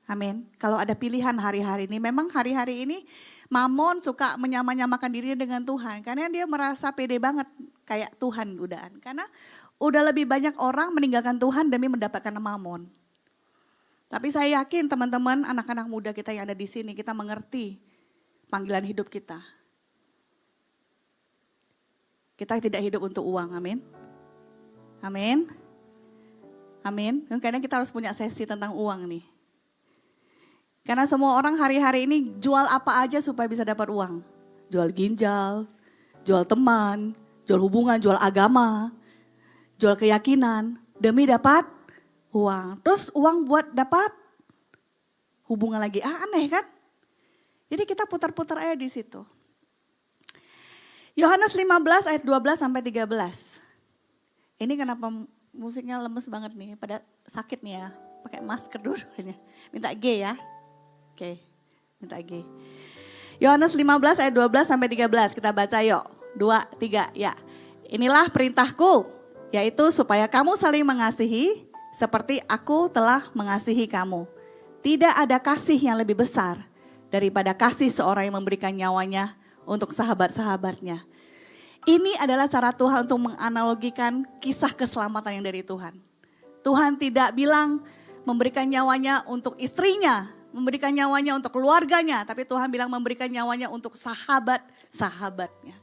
Amin. Kalau ada pilihan hari-hari ini, memang hari-hari ini Mamon suka menyamakan dirinya dengan Tuhan. Karena dia merasa pede banget kayak Tuhan udahan. Karena udah lebih banyak orang meninggalkan Tuhan demi mendapatkan Mamon. Tapi saya yakin teman-teman anak-anak muda kita yang ada di sini, kita mengerti panggilan hidup kita. Kita tidak hidup untuk uang, amin. Amin. Amin. Karena kita harus punya sesi tentang uang nih. Karena semua orang hari-hari ini jual apa aja supaya bisa dapat uang. Jual ginjal, jual teman, jual hubungan, jual agama, jual keyakinan demi dapat uang. Terus uang buat dapat hubungan lagi. Aneh kan? Jadi kita putar-putar aja di situ. Yohanes 15 ayat 12 sampai 13. Ini kenapa musiknya lemes banget nih, pada sakit nih ya. Pakai masker dulu-duanya. Minta G ya. Oke, minta G. Yohanes 15 ayat 12 sampai 13. Kita baca yuk. 2, 3 ya. Inilah perintahku, yaitu supaya kamu saling mengasihi seperti aku telah mengasihi kamu. Tidak ada kasih yang lebih besar daripada kasih seorang yang memberikan nyawanya untuk sahabat-sahabatnya. Ini adalah cara Tuhan untuk menganalogikan kisah keselamatan yang dari Tuhan. Tuhan tidak bilang memberikan nyawanya untuk istrinya, memberikan nyawanya untuk keluarganya, tapi Tuhan bilang memberikan nyawanya untuk sahabat-sahabatnya.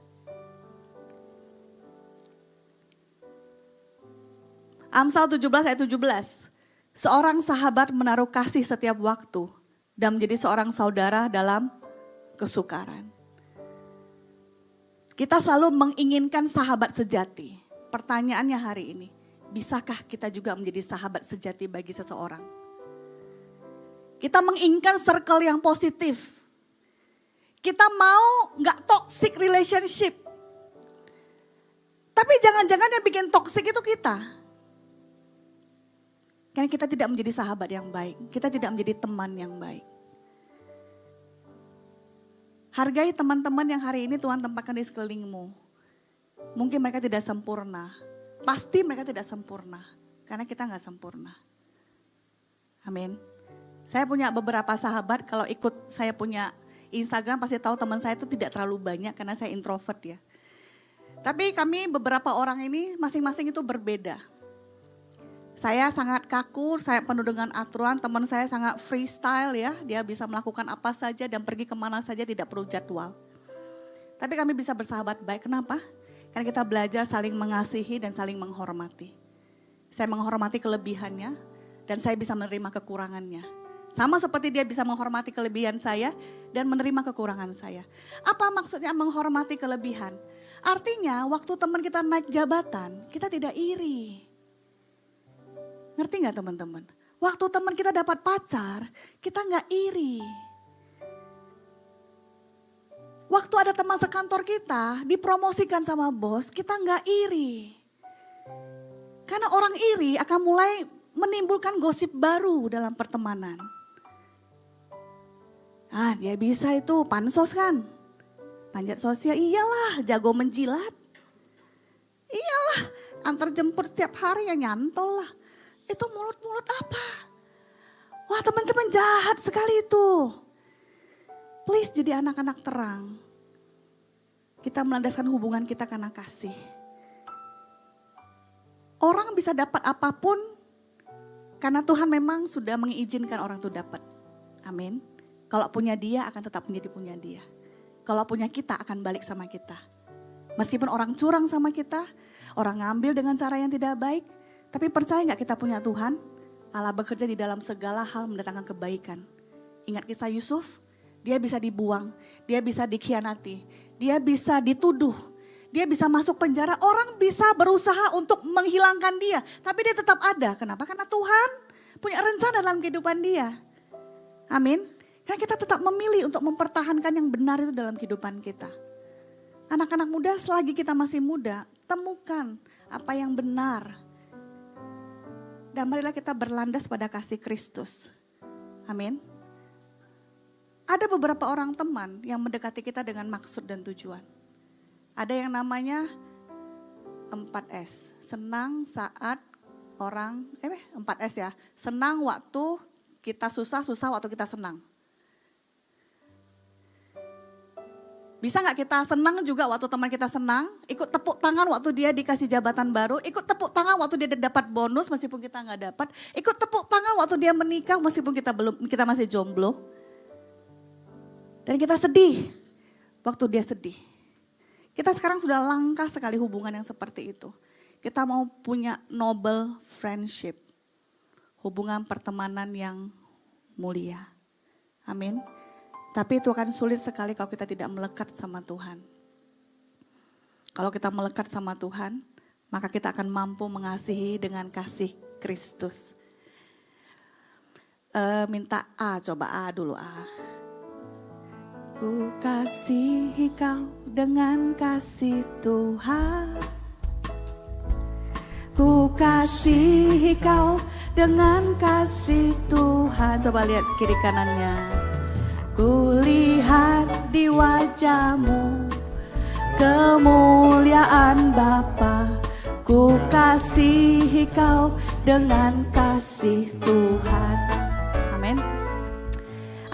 Amsal 17 ayat 17. Seorang sahabat menaruh kasih setiap waktu dan menjadi seorang saudara dalam kesukaran. Kita selalu menginginkan sahabat sejati. Pertanyaannya hari ini, bisakah kita juga menjadi sahabat sejati bagi seseorang? Kita menginginkan circle yang positif. Kita mau gak toxic relationship. Tapi jangan-jangan yang bikin toxic itu kita. Karena kita tidak menjadi sahabat yang baik. Kita tidak menjadi teman yang baik. Hargai teman-teman yang hari ini Tuhan tempatkan di sekelilingmu. Mungkin mereka tidak sempurna. Pasti mereka tidak sempurna. Karena kita gak sempurna. Amin. Saya punya beberapa sahabat, kalau ikut saya punya Instagram pasti tahu teman saya itu tidak terlalu banyak karena saya introvert ya. Tapi kami beberapa orang ini masing-masing itu berbeda. Saya sangat kaku, saya penuh dengan aturan, teman saya sangat freestyle ya. Dia bisa melakukan apa saja dan pergi kemana saja tidak perlu jadwal. Tapi kami bisa bersahabat baik. Kenapa? Karena kita belajar saling mengasihi dan saling menghormati. Saya menghormati kelebihannya dan saya bisa menerima kekurangannya. Sama seperti dia bisa menghormati kelebihan saya dan menerima kekurangan saya. Apa maksudnya menghormati kelebihan? Artinya waktu teman kita naik jabatan, kita tidak iri. Ngerti gak teman-teman? Waktu teman kita dapat pacar, kita gak iri. Waktu ada teman sekantor kita dipromosikan sama bos, kita gak iri. Karena orang iri akan mulai menimbulkan gosip baru dalam pertemanan. Ah, dia bisa itu pansos kan? Panjat sosial, iyalah jago menjilat. Iyalah antar jemput setiap hari ya nyantol lah. Itu mulut-mulut apa? Wah teman-teman jahat sekali itu. Please jadi anak-anak terang. Kita melandaskan hubungan kita karena kasih. Orang bisa dapat apapun karena Tuhan memang sudah mengizinkan orang itu dapat. Amin. Kalau punya dia akan tetap menjadi punya dia. Kalau punya kita akan balik sama kita. Meskipun orang curang sama kita, orang ngambil dengan cara yang tidak baik. Tapi percaya gak kita punya Tuhan? Allah bekerja di dalam segala hal mendatangkan kebaikan. Ingat kisah Yusuf? Dia bisa dibuang, dia bisa dikhianati, dia bisa dituduh. Dia bisa masuk penjara, orang bisa berusaha untuk menghilangkan dia. Tapi dia tetap ada, kenapa? Karena Tuhan punya rencana dalam kehidupan dia. Amin. Karena kita tetap memilih untuk mempertahankan yang benar itu dalam kehidupan kita. Anak-anak muda selagi kita masih muda, temukan apa yang benar. Dan marilah kita berlandas pada kasih Kristus. Amin. Ada beberapa orang teman yang mendekati kita dengan maksud dan tujuan. Ada yang namanya 4S. Senang saat orang, 4S ya. Senang waktu kita susah, susah waktu kita senang. Bisa gak kita senang juga waktu teman kita senang, ikut tepuk tangan waktu dia dikasih jabatan baru, ikut tepuk tangan waktu dia dapat bonus meskipun kita gak dapat, ikut tepuk tangan waktu dia menikah meskipun kita masih jomblo. Dan kita sedih waktu dia sedih. Kita sekarang sudah langka sekali hubungan yang seperti itu. Kita mau punya noble friendship, hubungan pertemanan yang mulia. Amin. Tapi itu akan sulit sekali kalau kita tidak melekat sama Tuhan. Kalau kita melekat sama Tuhan, maka kita akan mampu mengasihi dengan kasih Kristus. Minta A, coba A dulu A. Ku kasihi kau dengan kasih Tuhan. Ku kasihi kau dengan kasih Tuhan. Coba lihat kiri kanannya. Ku lihat di wajahmu kemuliaan Bapa. Ku kasihi kau dengan kasih Tuhan. Amin.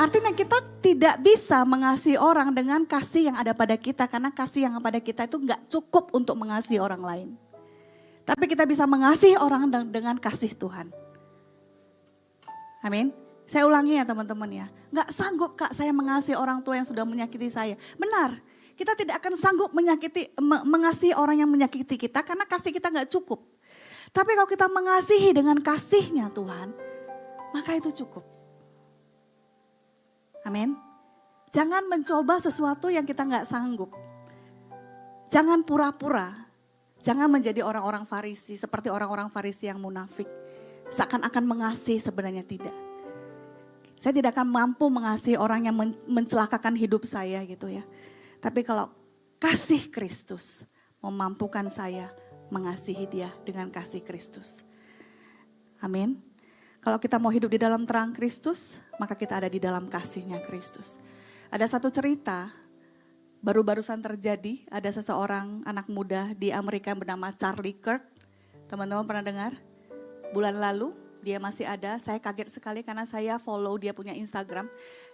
Artinya kita tidak bisa mengasihi orang dengan kasih yang ada pada kita. Karena kasih yang pada kita itu gak cukup untuk mengasihi orang lain. Tapi kita bisa mengasihi orang dengan kasih Tuhan. Amin. Saya ulangi ya teman-teman ya. Gak sanggup Kak saya mengasihi orang tua yang sudah menyakiti saya. Benar, kita tidak akan sanggup mengasihi orang yang menyakiti kita karena kasih kita gak cukup. Tapi kalau kita mengasihi dengan kasihnya Tuhan, maka itu cukup. Amin. Jangan mencoba sesuatu yang kita gak sanggup. Jangan pura-pura. Jangan menjadi orang-orang Farisi seperti orang-orang Farisi yang munafik. Seakan-akan mengasihi sebenarnya tidak. Saya tidak akan mampu mengasihi orang yang mencelakakan hidup saya gitu ya. Tapi kalau kasih Kristus memampukan saya mengasihi dia dengan kasih Kristus. Amin. Kalau kita mau hidup di dalam terang Kristus, maka kita ada di dalam kasihnya Kristus. Ada satu cerita, baru-barusan terjadi, ada seseorang anak muda di Amerika yang bernama Charlie Kirk. Teman-teman pernah dengar? Bulan lalu dia masih ada, saya kaget sekali karena saya follow dia punya Instagram.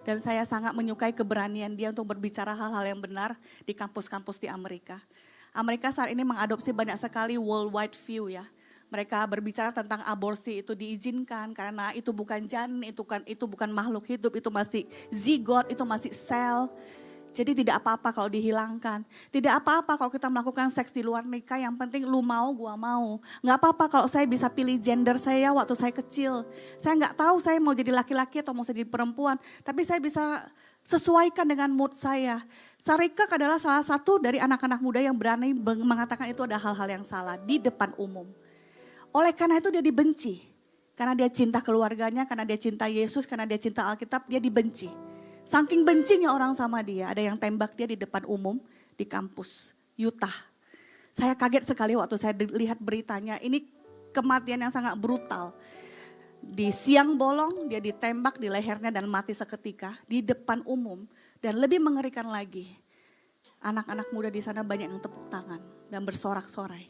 Dan saya sangat menyukai keberanian dia untuk berbicara hal-hal yang benar di kampus-kampus di Amerika. Amerika saat ini mengadopsi banyak sekali worldwide view ya. Mereka berbicara tentang aborsi itu diizinkan karena itu bukan janin, itu bukan makhluk hidup, itu masih zigot, itu masih sel. Jadi tidak apa-apa kalau dihilangkan. Tidak apa-apa kalau kita melakukan seks di luar nikah, yang penting lu mau, gua mau. Nggak apa-apa kalau saya bisa pilih gender saya waktu saya kecil. Saya nggak tahu saya mau jadi laki-laki atau mau jadi perempuan, tapi saya bisa sesuaikan dengan mood saya. Sarikak adalah salah satu dari anak-anak muda yang berani mengatakan itu ada hal-hal yang salah di depan umum. Oleh karena itu dia dibenci. Karena dia cinta keluarganya, karena dia cinta Yesus, karena dia cinta Alkitab, dia dibenci. Saking bencinya orang sama dia, ada yang tembak dia di depan umum di kampus Utah. Saya kaget sekali waktu saya lihat beritanya, ini kematian yang sangat brutal. Di siang bolong dia ditembak di lehernya dan mati seketika di depan umum. Dan lebih mengerikan lagi, anak-anak muda di sana banyak yang tepuk tangan dan bersorak-sorai.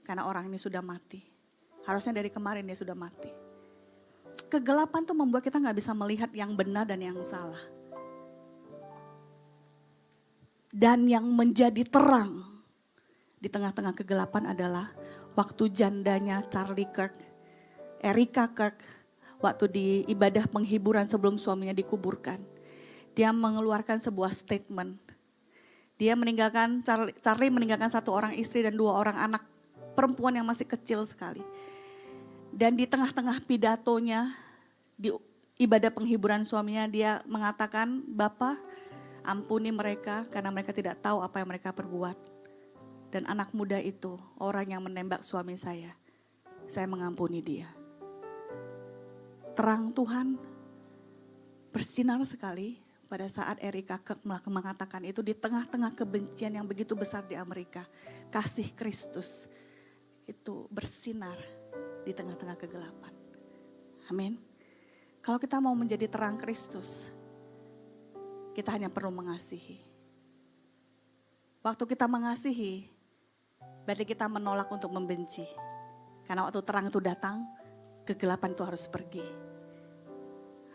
Karena orang ini sudah mati. Harusnya dari kemarin dia sudah mati. Kegelapan tuh membuat kita gak bisa melihat yang benar dan yang salah. Dan yang menjadi terang di tengah-tengah kegelapan adalah waktu jandanya Charlie Kirk, Erika Kirk, waktu di ibadah penghiburan sebelum suaminya dikuburkan. Dia mengeluarkan sebuah statement. Dia meninggalkan, Charlie meninggalkan 1 orang istri dan 2 orang anak perempuan yang masih kecil sekali. Dan di tengah-tengah pidatonya, di ibadah penghiburan suaminya, dia mengatakan, "Bapa, ampuni mereka karena mereka tidak tahu apa yang mereka perbuat." Dan anak muda itu, orang yang menembak suami saya mengampuni dia. Terang Tuhan bersinar sekali pada saat Erika Kirk mengatakan itu di tengah-tengah kebencian yang begitu besar di Amerika. Kasih Kristus itu bersinar di tengah-tengah kegelapan. Amin. Kalau kita mau menjadi terang Kristus, kita hanya perlu mengasihi. Waktu kita mengasihi, berarti kita menolak untuk membenci. Karena waktu terang itu datang, kegelapan itu harus pergi.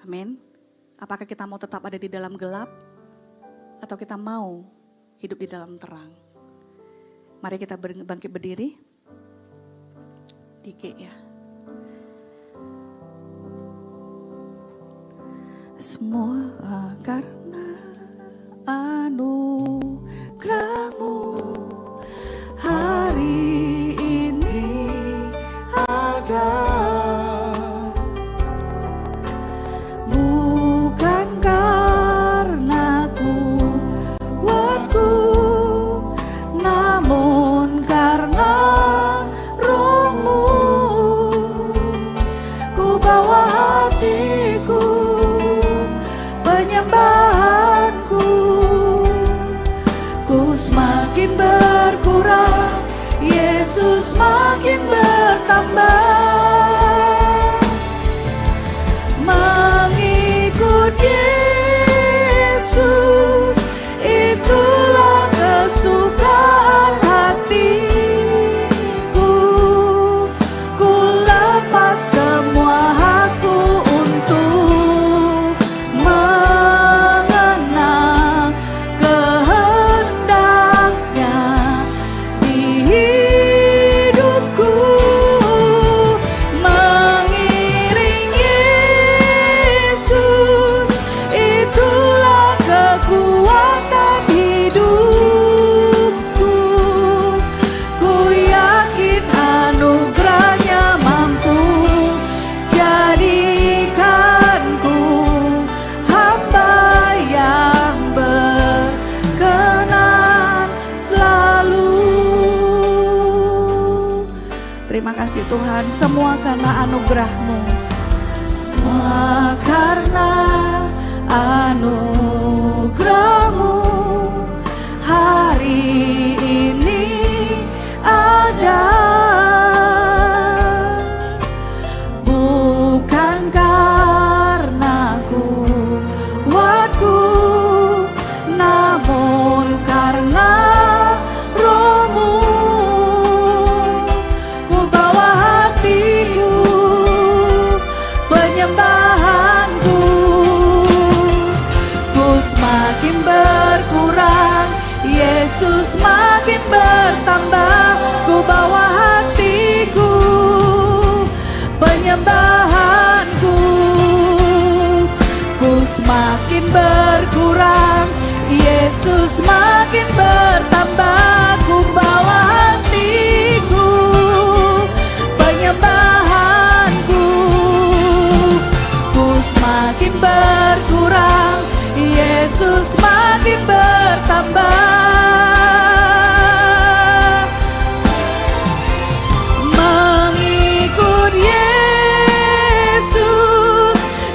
Amin. Apakah kita mau tetap ada di dalam gelap, atau kita mau hidup di dalam terang? Mari kita bangkit berdiri. Dike ya. Semua karena anugerah-Mu hari ini ada. Bukan karena kuatku, namun karena Roh-Mu. Ku bawa hatiku, penyembahanku, ku semakin berkurang, Yesus makin bertambah. Mengikut Yesus, itulah kesukaan hatiku. Ku lepas semua hakku untuk mengenal kehendaknya di hidupku. Mengiring Yesus, itulah kekuatan hidupku. Ku yakin anugerahnya mampu jadikanku hamba yang berkenan selalu. Terima kasih Tuhan, semua karena anugerah-Mu. Semua karena anugerah-Mu hari ini ada. Bukan karena kuatku, namun karena Roh-Mu. Ku bawa hatiku, penyembahanku, ku semakin berkurang, Yesus makin bertambah. Ku bawa hatiku, penyembahanku, ku semakin berkurang, Yesus semakin bertambah, ku bawa hatiku, penyembahanku. Ku semakin berkurang, Yesus semakin bertambah. Mengikut Yesus,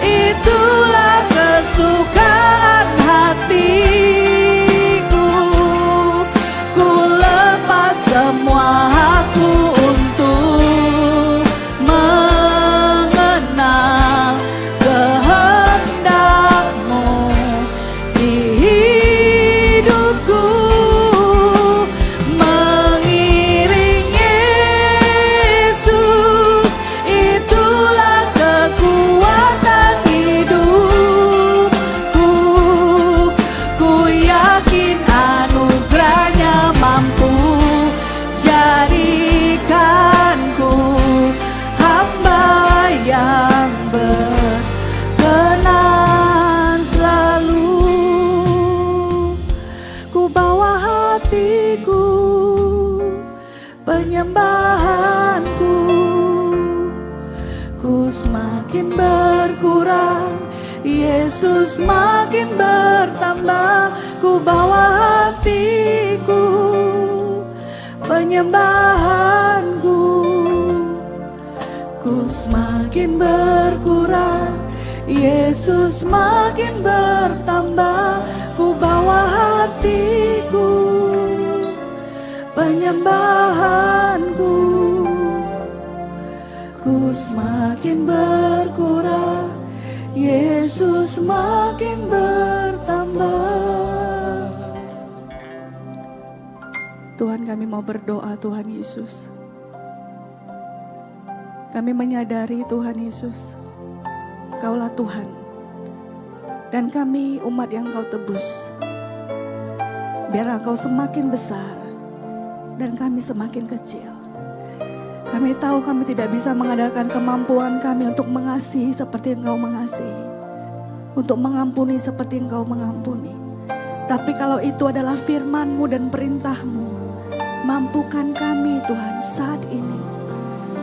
itulah kesukaan hatiku. Ku lepas semua hakku untuk mengenal kehendak-Mu di hidupku. Mengiring Yesus, itulah kekuatan hidupku. Ku yakin anugerah-Nya mampu jadikanku hamba yang berkenan selalu. Ku bawa hatiku, penyembahanku. Ku semakin berkurang, Yesus semakin bertambah. Ku bawa hatiku, penyembahanku. Ku semakin berkurang, Yesus semakin bertambah. Ku bawa hatiku, penyembahanku. Ku semakin berkurang, Yesus semakin bertambah. Tuhan, kami mau berdoa, Tuhan Yesus. Kami menyadari, Tuhan Yesus, Kaulah Tuhan, dan kami umat yang Kau tebus. Biarlah Kau semakin besar dan kami semakin kecil. Kami tahu kami tidak bisa mengandalkan kemampuan kami untuk mengasihi seperti Engkau mengasihi, untuk mengampuni seperti Engkau mengampuni. Tapi kalau itu adalah firman-Mu dan perintah-Mu, mampukan kami Tuhan saat ini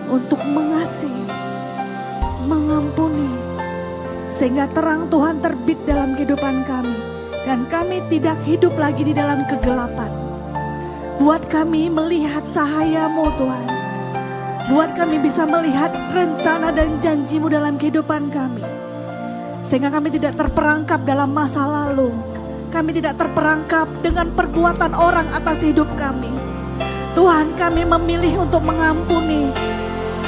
untuk mengasihi, mengampuni, sehingga terang Tuhan terbit dalam kehidupan kami, dan kami tidak hidup lagi di dalam kegelapan. Buat kami melihat cahaya-Mu Tuhan, buat kami bisa melihat rencana dan janji-Mu dalam kehidupan kami, sehingga kami tidak terperangkap dalam masa lalu. Kami tidak terperangkap dengan perbuatan orang atas hidup kami. Tuhan, kami memilih untuk mengampuni.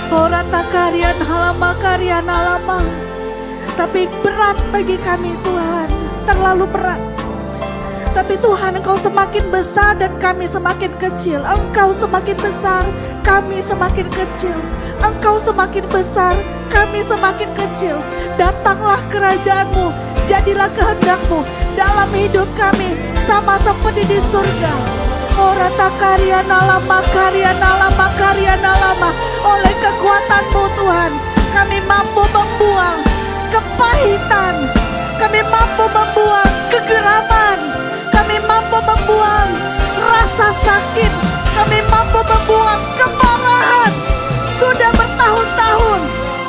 Orata karyan halama karyan halama. Tapi berat bagi kami Tuhan, terlalu berat. Tapi Tuhan, Engkau semakin besar dan kami semakin kecil. Engkau semakin besar, kami semakin kecil. Engkau semakin besar, kami semakin kecil. Datanglah kerajaan-Mu, jadilah kehendak-Mu dalam hidup kami, sama seperti di surga. Orata karya nalama karya nalama karya nalama. Oleh kekuatan-Mu Tuhan, kami mampu membuang kepahitan, kami mampu membuang kegeraman, kami mampu membuang rasa sakit, kami mampu membuang kemarahan. Sudah bertahun-tahun,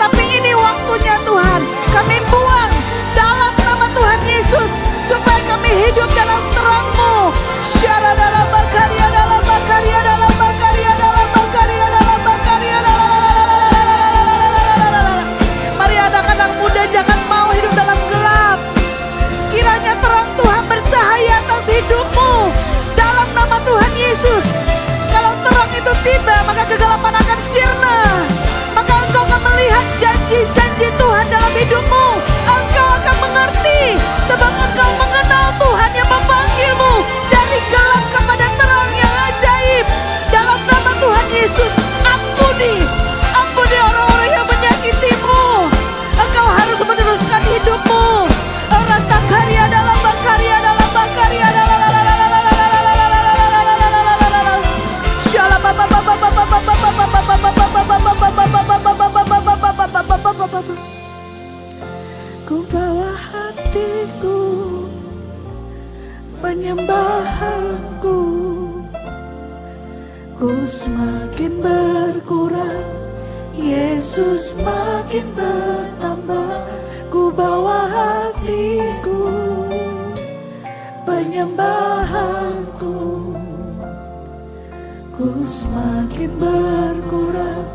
tapi ini waktunya Tuhan, kami buang dalam nama Tuhan Yesus, supaya kami hidup dalam terang-Mu. Syara dalam bakarya dalam bakarya dalam bakarya dalam bakarya dalam bakarya dalam. Mari anak-anak muda jangan mau hidup dalam gelap. Kiranya terang Tuhan bercahaya atas hidupmu dalam nama Tuhan Yesus. Kalau terang itu tiba, maka kegelapan akan sirna. Maka engkau akan melihat janji-janji Tuhan dalam hidupmu. Engkau akan mengerti, sebab engkau mengenal Tuhan yang memanggil. Yesus makin bertambah, ku bawa hatiku, penyembahanku, ku semakin berkurang,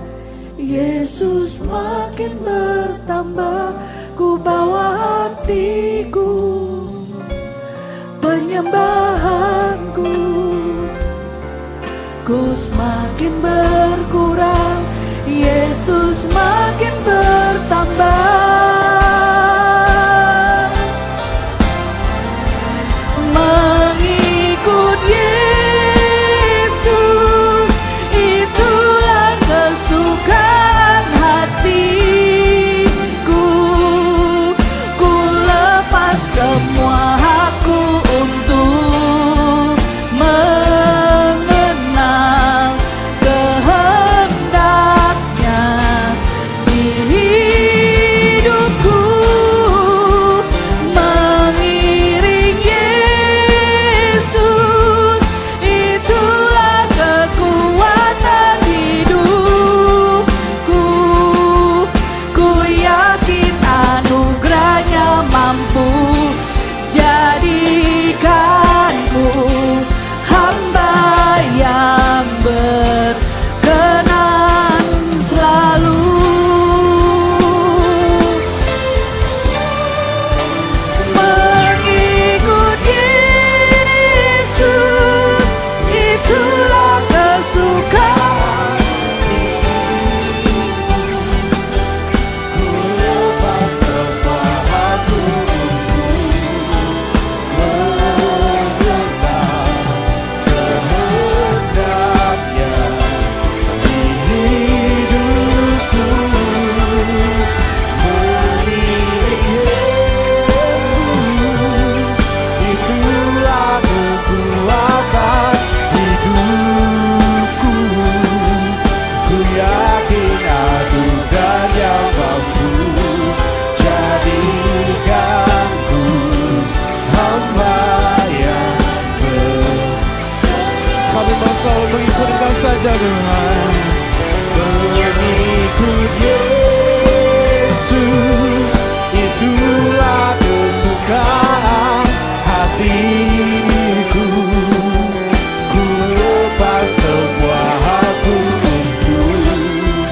Yesus makin bertambah, ku bawa hatiku, penyembahanku, ku semakin berkurang, Yesus makin bertambah. Mengikut Yesus, itulah kesukaan hatiku. Ku lepas semua hakku untuk mengenal kehendaknya di hidupku. Mengiring Yesus, itulah kekuatan hidupku. Ku yakin anugerahnya mampu jadikanku hamba yang berkenan selalu. Mengikut Yesus, itulah kesukaan. Ku lepas semua hakku Kami mau selalu mengikut Engkau saja Tuhan. Mengikut Yesus, itulah kesukaan hatiku. Ku lepas semua hakku untuk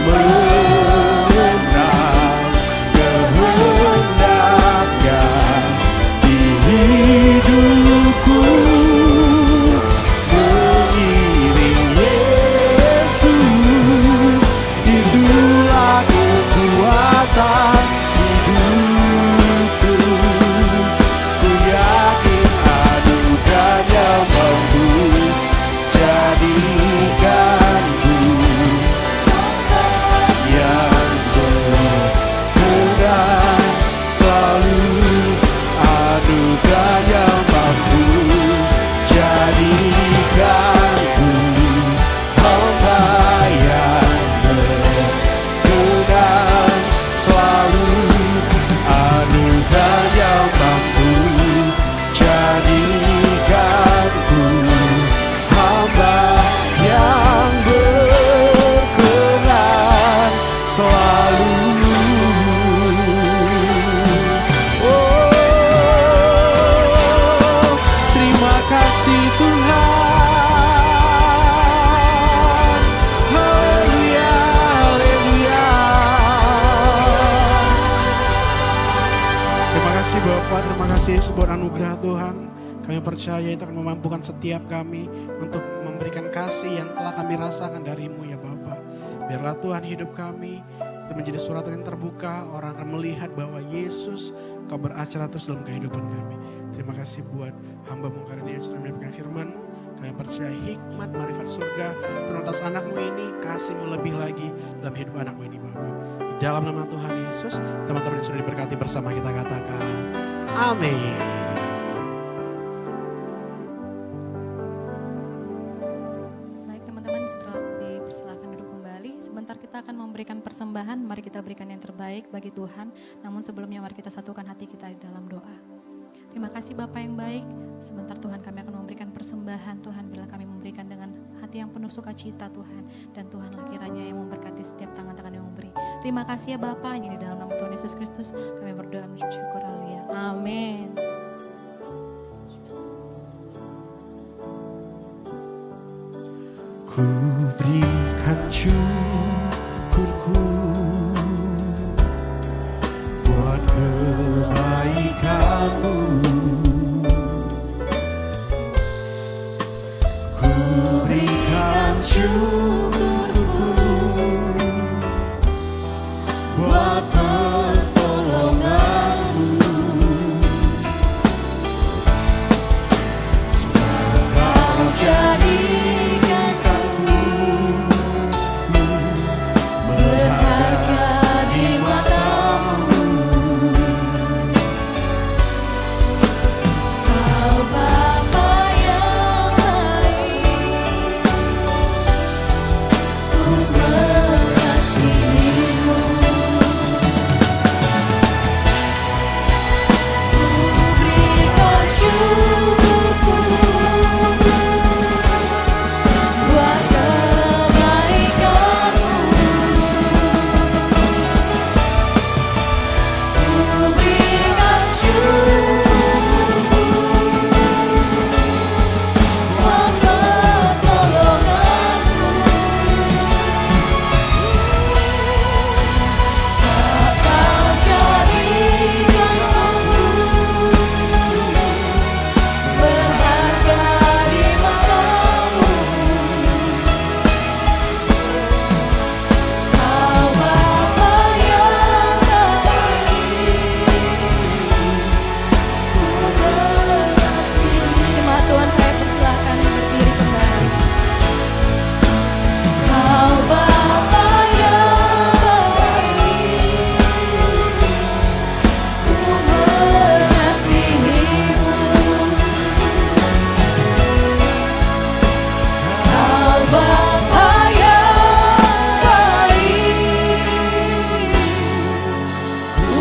mengenal kehendaknya di hidupku. Mengiring Yesus, itulah kekuatan hidupku. Ku yakin anugerahnya mampu jadikanku yang berkenan selalu. Anugerahnya mampu jadikanku hamba yang berkenan selalu. Anugerahnya mampu jadikanku hamba yang berkenan selalu. Oh, terima kasih Tuhan. Haleluya, haleluya. Terima kasih Bapak, terima kasih buat anugerah Tuhan. Kami percaya itu akan memampukan setiap kami untuk memberikan kasih yang telah kami rasakan dari-Mu ya Bapak. Biarlah Tuhan hidup kami itu menjadi suratan yang terbuka. Orang akan melihat bahwa Yesus Kau beracara terus dalam kehidupan kami. Terima kasih buat hamba-Mu karena dia sudah menyampaikan firman-Mu. Kami percaya hikmat, marifat surga turun atas anak-Mu ini, kasih-Mu lebih lagi dalam hidup anak-Mu ini Bapak. Di dalam nama Tuhan Yesus, teman-teman yang sudah diberkati bersama kita katakan, amin. Baik teman-teman, dipersilakan duduk kembali. Sebentar kita akan memberikan persembahan, mari kita berikan yang terbaik bagi Tuhan. Namun sebelumnya mari kita satukan hati kita di dalam doa. Terima kasih Bapak yang baik, sebentar Tuhan kami akan memberikan persembahan Tuhan, bila kami memberikan dengan hati yang penuh sukacita Tuhan. Dan Tuhanlah kiranya yang memberkati setiap tangan-tangan yang memberikan. Terima kasih ya Bapa, ini di dalam nama Tuhan Yesus Kristus kami berdoa dan bersyukur. Haleluya. Amin. Ku berikan syukurku buat kebaikan-Mu. Ku berikan syukurku buat pertolongan-Mu. Sebab Kau jadikan aku berharga di mata-Mu. Kau Bapa yang baik, ku mengasihi-Mu. Ku berikan syukurku buat kebaikan-Mu. Ku berikan syukurku buat pertolongan-Mu. Sebab Kau jadikan aku berharga di mata-Mu. Kau Bapa yang baik, ku mengasihi. Jemaat Tuhan, saya persilahkan berdiri kembali. Kau Bapa yang baik, ku mengasihi-Mu. Kau Bapa yang baik, ku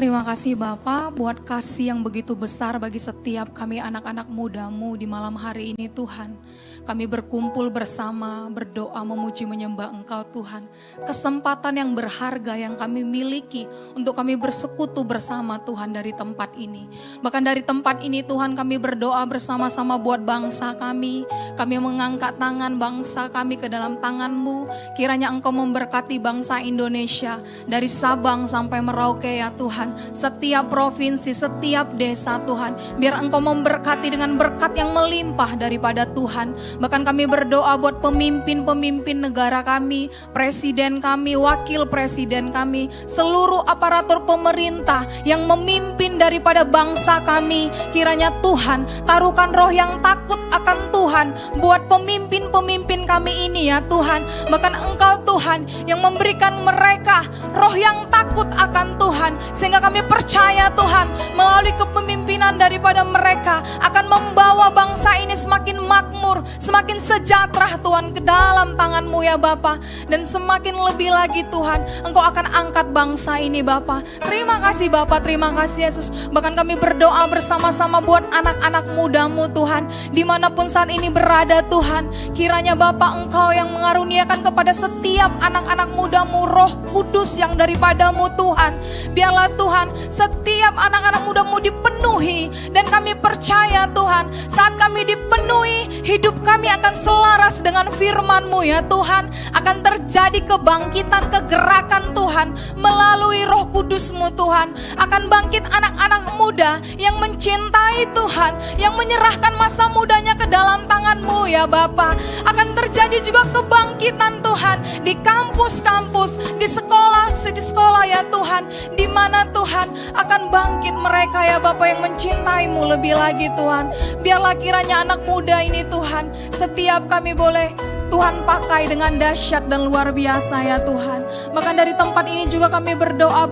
Terima kasih Bapa buat kasih yang begitu besar bagi setiap kami anak-anak muda-Mu di malam hari ini Tuhan. Kami berkumpul bersama, berdoa, memuji, menyembah Engkau Tuhan. Kesempatan yang berharga yang kami miliki untuk kami bersekutu bersama Tuhan dari tempat ini. Bahkan dari tempat ini Tuhan kami berdoa bersama-sama buat bangsa kami. Kami mengangkat tangan bangsa kami ke dalam tangan-Mu. Kiranya Engkau memberkati bangsa Indonesia dari Sabang sampai Merauke ya Tuhan. Setiap provinsi, setiap desa Tuhan. Biar Engkau memberkati dengan berkat yang melimpah daripada Tuhan. Bahkan kami berdoa buat pemimpin-pemimpin negara kami, presiden kami, wakil presiden kami, seluruh aparatur pemerintah yang memimpin daripada bangsa kami. Kiranya Tuhan taruhkan roh yang takut akan Tuhan buat pemimpin-pemimpin kami ini ya Tuhan. Bahkan Engkau Tuhan yang memberikan mereka roh yang takut akan Tuhan. Sehingga kami percaya Tuhan melalui kepemimpinan daripada mereka akan membawa bangsa ini semakin makmur, semakin sejahtera Tuhan ke dalam tangan-Mu ya Bapa. Dan semakin lebih lagi Tuhan Engkau akan angkat bangsa ini Bapa. Terima kasih Bapa, terima kasih Yesus. Bahkan kami berdoa bersama-sama buat anak-anak muda-Mu Tuhan, dimanapun saat ini berada Tuhan. Kiranya Bapa Engkau yang mengaruniakan kepada setiap anak-anak muda-Mu Roh Kudus yang daripada-Mu Tuhan. Biarlah Tuhan setiap anak-anak muda-Mu dipenuhi. Dan kami percaya Tuhan saat kami dipenuhi, hidup kami akan selaras dengan firman-Mu ya Tuhan. Akan terjadi kebangkitan, kegerakan Tuhan melalui Roh Kudus-Mu Tuhan. Akan bangkit anak-anak muda yang mencintai Tuhan, yang menyerahkan masa mudanya ke dalam tangan-Mu ya Bapa. Akan terjadi juga kebangkitan Tuhan di kampus-kampus, di sekolah ya Tuhan. Di mana Tuhan akan bangkit mereka ya Bapa yang mencintai-Mu lebih lagi Tuhan. Biarlah kiranya anak muda ini Tuhan, setiap kami boleh Tuhan pakai dengan dahsyat dan luar biasa ya Tuhan. Bahkan dari tempat ini juga kami berdoa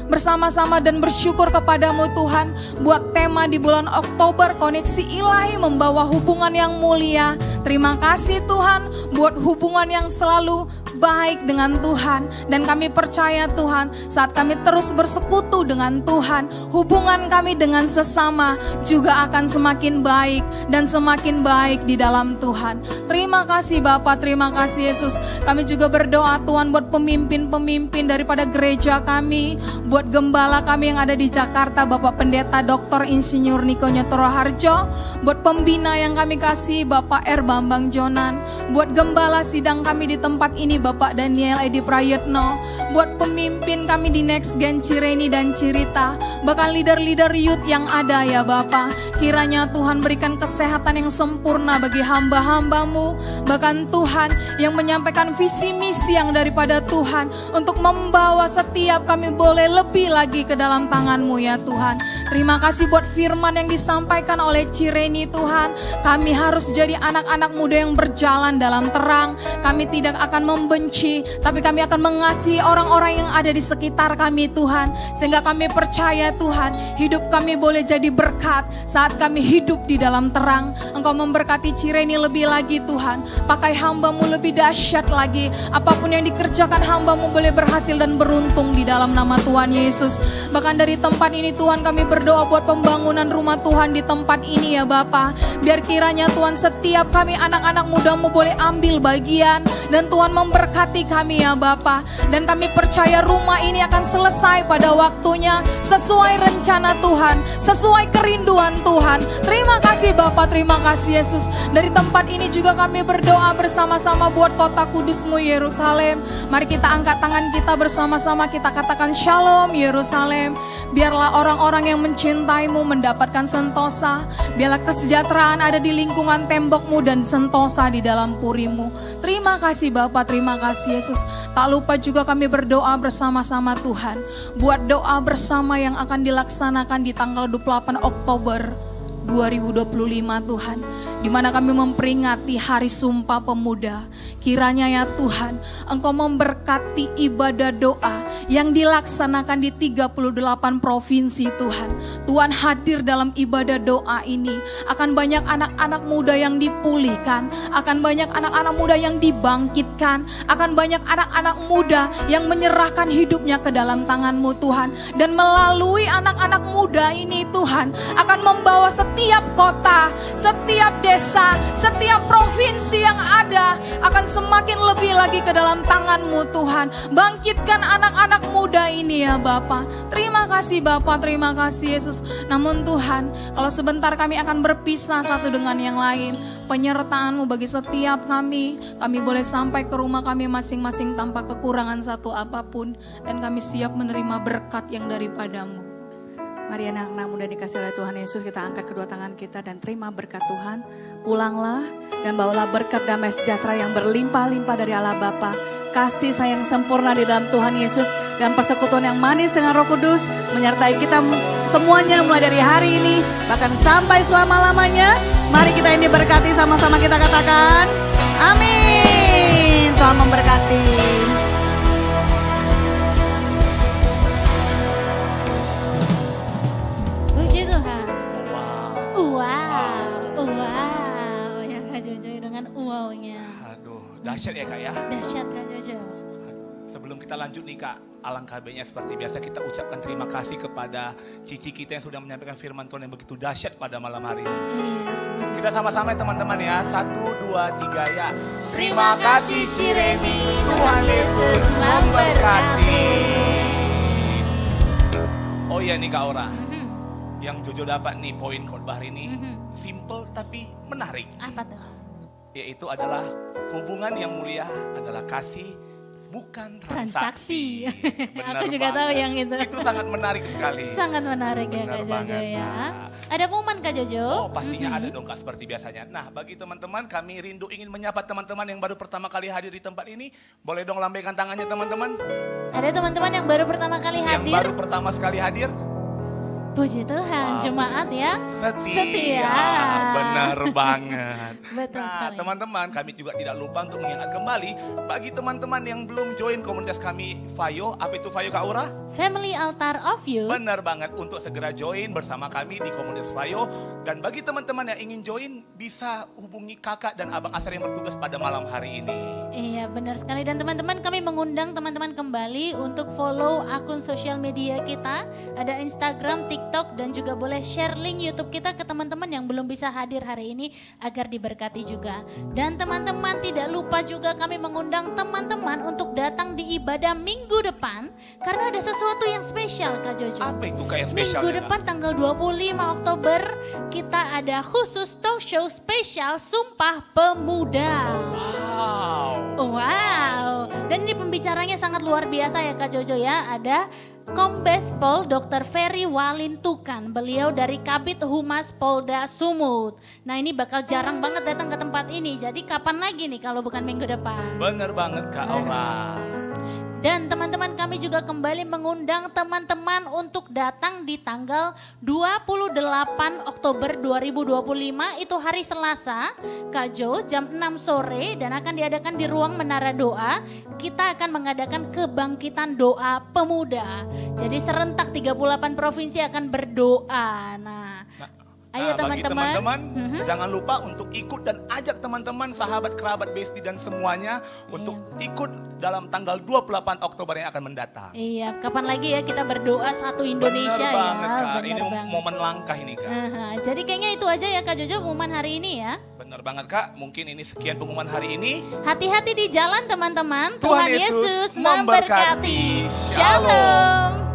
bersama-sama dan bersyukur kepadamu Tuhan. Buat tema di bulan Oktober, koneksi ilahi membawa hubungan yang mulia. Terima kasih Tuhan buat hubungan yang selalu baik dengan Tuhan. Dan kami percaya Tuhan, saat kami terus bersekutu dengan Tuhan, hubungan kami dengan sesama juga akan semakin baik dan semakin baik di dalam Tuhan. Terima kasih Bapak, terima kasih Yesus. Kami juga berdoa Tuhan buat pemimpin-pemimpin daripada gereja kami, buat gembala kami yang ada di Jakarta, Bapak Pendeta Dr. Insinyur Niko Nyotoro Harjo, buat pembina yang kami kasih Bapak R. Bambang Jonan, buat gembala sidang kami di tempat ini Bapak Daniel Edi Prayetno, buat pemimpin kami di Next Gen Cireni dan Cirita, bahkan leader-leader youth yang ada ya Bapak. Kiranya Tuhan berikan kesehatan yang sempurna bagi hamba-hambamu, bahkan Tuhan yang menyampaikan visi misi yang daripada Tuhan untuk membawa setiap kami boleh lebih lagi ke dalam tangan-Mu ya Tuhan. Terima kasih buat firman yang disampaikan oleh Cireni Tuhan. Kami harus jadi anak-anak muda yang berjalan dalam terang. Kami tidak akan membenci, tapi kami akan mengasihi orang-orang yang ada di sekitar kami Tuhan. Sehingga kami percaya Tuhan, hidup kami boleh jadi berkat saat kami hidup di dalam terang. Engkau memberkati Cireni lebih lagi Tuhan. Pakai hamba-Mu lebih dahsyat lagi. Apapun yang dikerjakan hamba-Mu boleh berhasil dan beruntung di dalam nama Tuhan Yesus. Bahkan dari tempat ini Tuhan kami berdoa buat pembangunan rumah Tuhan di tempat ini ya Bapa. Biar kiranya Tuhan setiap kami anak-anak muda-Mu boleh ambil bagian. Dan Tuhan memberkati kami ya Bapa. Dan kami percaya rumah ini akan selesai pada waktunya. Sesuai rencana Tuhan, sesuai kerinduan Tuhan. Terima kasih Bapa, terima kasih Yesus. Dari tempat ini juga kami berdoa bersama-sama buat kota kudus-Mu Yerusalem. Mari kita angkat tangan kita bersama-sama, kita katakan Shalom Yerusalem. Biarlah orang-orang yang mencintai-Mu mendapatkan sentosa. Biarlah kesejahteraan ada di lingkungan tembok-Mu dan sentosa di dalam puri-Mu. Terima kasih Bapa, terima kasih Yesus. Tak lupa juga kami berdoa bersama-sama Tuhan. Buat doa bersama yang akan dilaksanakan di tanggal 28 Oktober 2025 Tuhan, di mana kami memperingati Hari Sumpah Pemuda. Kiranya ya Tuhan, Engkau memberkati ibadah doa yang dilaksanakan di 38 provinsi Tuhan. Tuhan hadir dalam ibadah doa ini. Akan banyak anak-anak muda yang dipulihkan, akan banyak anak-anak muda yang dibangkitkan, akan banyak anak-anak muda yang menyerahkan hidupnya ke dalam tangan-Mu Tuhan. Dan melalui anak-anak muda ini Tuhan akan membawa setiap kota, setiap desa, setiap provinsi yang ada akan semakin lebih lagi ke dalam tangan-Mu Tuhan. Bangkitkan anak-anak muda ini ya Bapa. Terima kasih Bapa, terima kasih Yesus. Namun Tuhan, kalau sebentar kami akan berpisah satu dengan yang lain, penyertaan-Mu bagi setiap kami boleh sampai ke rumah kami masing-masing tanpa kekurangan satu apapun. Dan kami siap menerima berkat yang daripada-Mu. Mari anak-anak muda dikasih oleh Tuhan Yesus, kita angkat kedua tangan kita dan terima berkat Tuhan. Pulanglah dan bawalah berkat damai sejahtera yang berlimpah-limpah dari Allah Bapa. Kasih sayang sempurna di dalam Tuhan Yesus dan persekutuan yang manis dengan Roh Kudus menyertai kita semuanya mulai dari hari ini bahkan sampai selama-lamanya. Mari kita ini berkati sama-sama, kita katakan amin. Tuhan memberkati. Puji Tuhan. Wow, ya Kak Jojo dengan wow-nya. Aduh, dahsyat ya Kak ya. Dahsyat Kak Jojo. Sebelum kita lanjut nih Kak, alangkah baiknya seperti biasa kita ucapkan terima kasih kepada Cici kita yang sudah menyampaikan firman Tuhan yang begitu dahsyat pada malam hari ini. Kita sama-sama ya teman-teman ya, 1, 2, 3 ya. Terima kasih Cireni, Tuhan Yesus memberkati. Oh iya nih Kak Ora, yang Jojo dapat nih poin khotbah hari ini, simple tapi menarik. Apa tuh? Yaitu adalah hubungan yang mulia adalah kasih, bukan transaksi. Aku juga tahu yang itu. Itu sangat menarik sekali. Sangat menarik ya Benar Kak Jojo banget, ya. Kak. Ada momen Kak Jojo? Oh pastinya ada dong Kak, seperti biasanya. Nah bagi teman-teman, kami rindu ingin menyapa teman-teman yang baru pertama kali hadir di tempat ini. Boleh dong lambaikan tangannya teman-teman. Ada teman-teman yang baru pertama kali Yang hadir? baru pertama sekali hadir. Puji Tuhan, jemaat yang setia. Benar banget. Betul Nah, sekali. teman-teman, kami juga tidak lupa untuk mengingat kembali bagi teman-teman yang belum join komunitas kami Fayo. Apa itu Fayo, Kak Aura? Family Altar of Youth. Benar banget, untuk segera join bersama kami di komunitas Fayo. Dan bagi teman-teman yang ingin join, bisa hubungi kakak dan abang Asar yang bertugas pada malam hari ini. Iya benar sekali, dan teman-teman kami mengundang teman-teman kembali untuk follow akun sosial media kita. Ada Instagram, TikTok, dan juga boleh share link YouTube kita ke teman-teman yang belum bisa hadir hari ini agar diberkati juga. Dan teman-teman tidak lupa juga kami mengundang teman-teman untuk datang di ibadah minggu depan karena ada sesuatu yang spesial Kak Jojo. Apa itu Kak yang spesial? Minggu depan tanggal 25 Oktober kita ada khusus talk show spesial Sumpah Pemuda. Wow. Wow, dan ini pembicaranya sangat luar biasa ya Kak Jojo ya. Ada Kombes Pol Dr. Ferry Walintukan, beliau dari Kabid Humas Polda Sumut. Nah ini bakal jarang banget datang ke tempat ini, jadi kapan lagi nih kalau bukan minggu depan. Benar banget Kak Aura. Dan teman-teman kami juga kembali mengundang teman-teman untuk datang di tanggal 28 Oktober 2025, itu hari Selasa, Kak Jo, jam 6 sore dan akan diadakan di ruang Menara Doa. Kita akan mengadakan kebangkitan doa pemuda. Jadi serentak 38 provinsi akan berdoa. Ayo bagi teman-teman. teman-teman, jangan lupa untuk ikut dan ajak teman-teman, sahabat, kerabat, bestie dan semuanya untuk ikut dalam tanggal 28 Oktober yang akan mendatang. Iya, kapan lagi ya kita berdoa satu Indonesia Bener ya. banget Kak, Bener ini banget. momen langkah ini Kak. Jadi kayaknya itu aja ya Kak Jojo pengumuman hari ini ya. Bener banget Kak, mungkin ini sekian pengumuman hari ini. Hati-hati di jalan teman-teman. Tuhan Tuhan Yesus Yesus memberkati. memberkati. Shalom.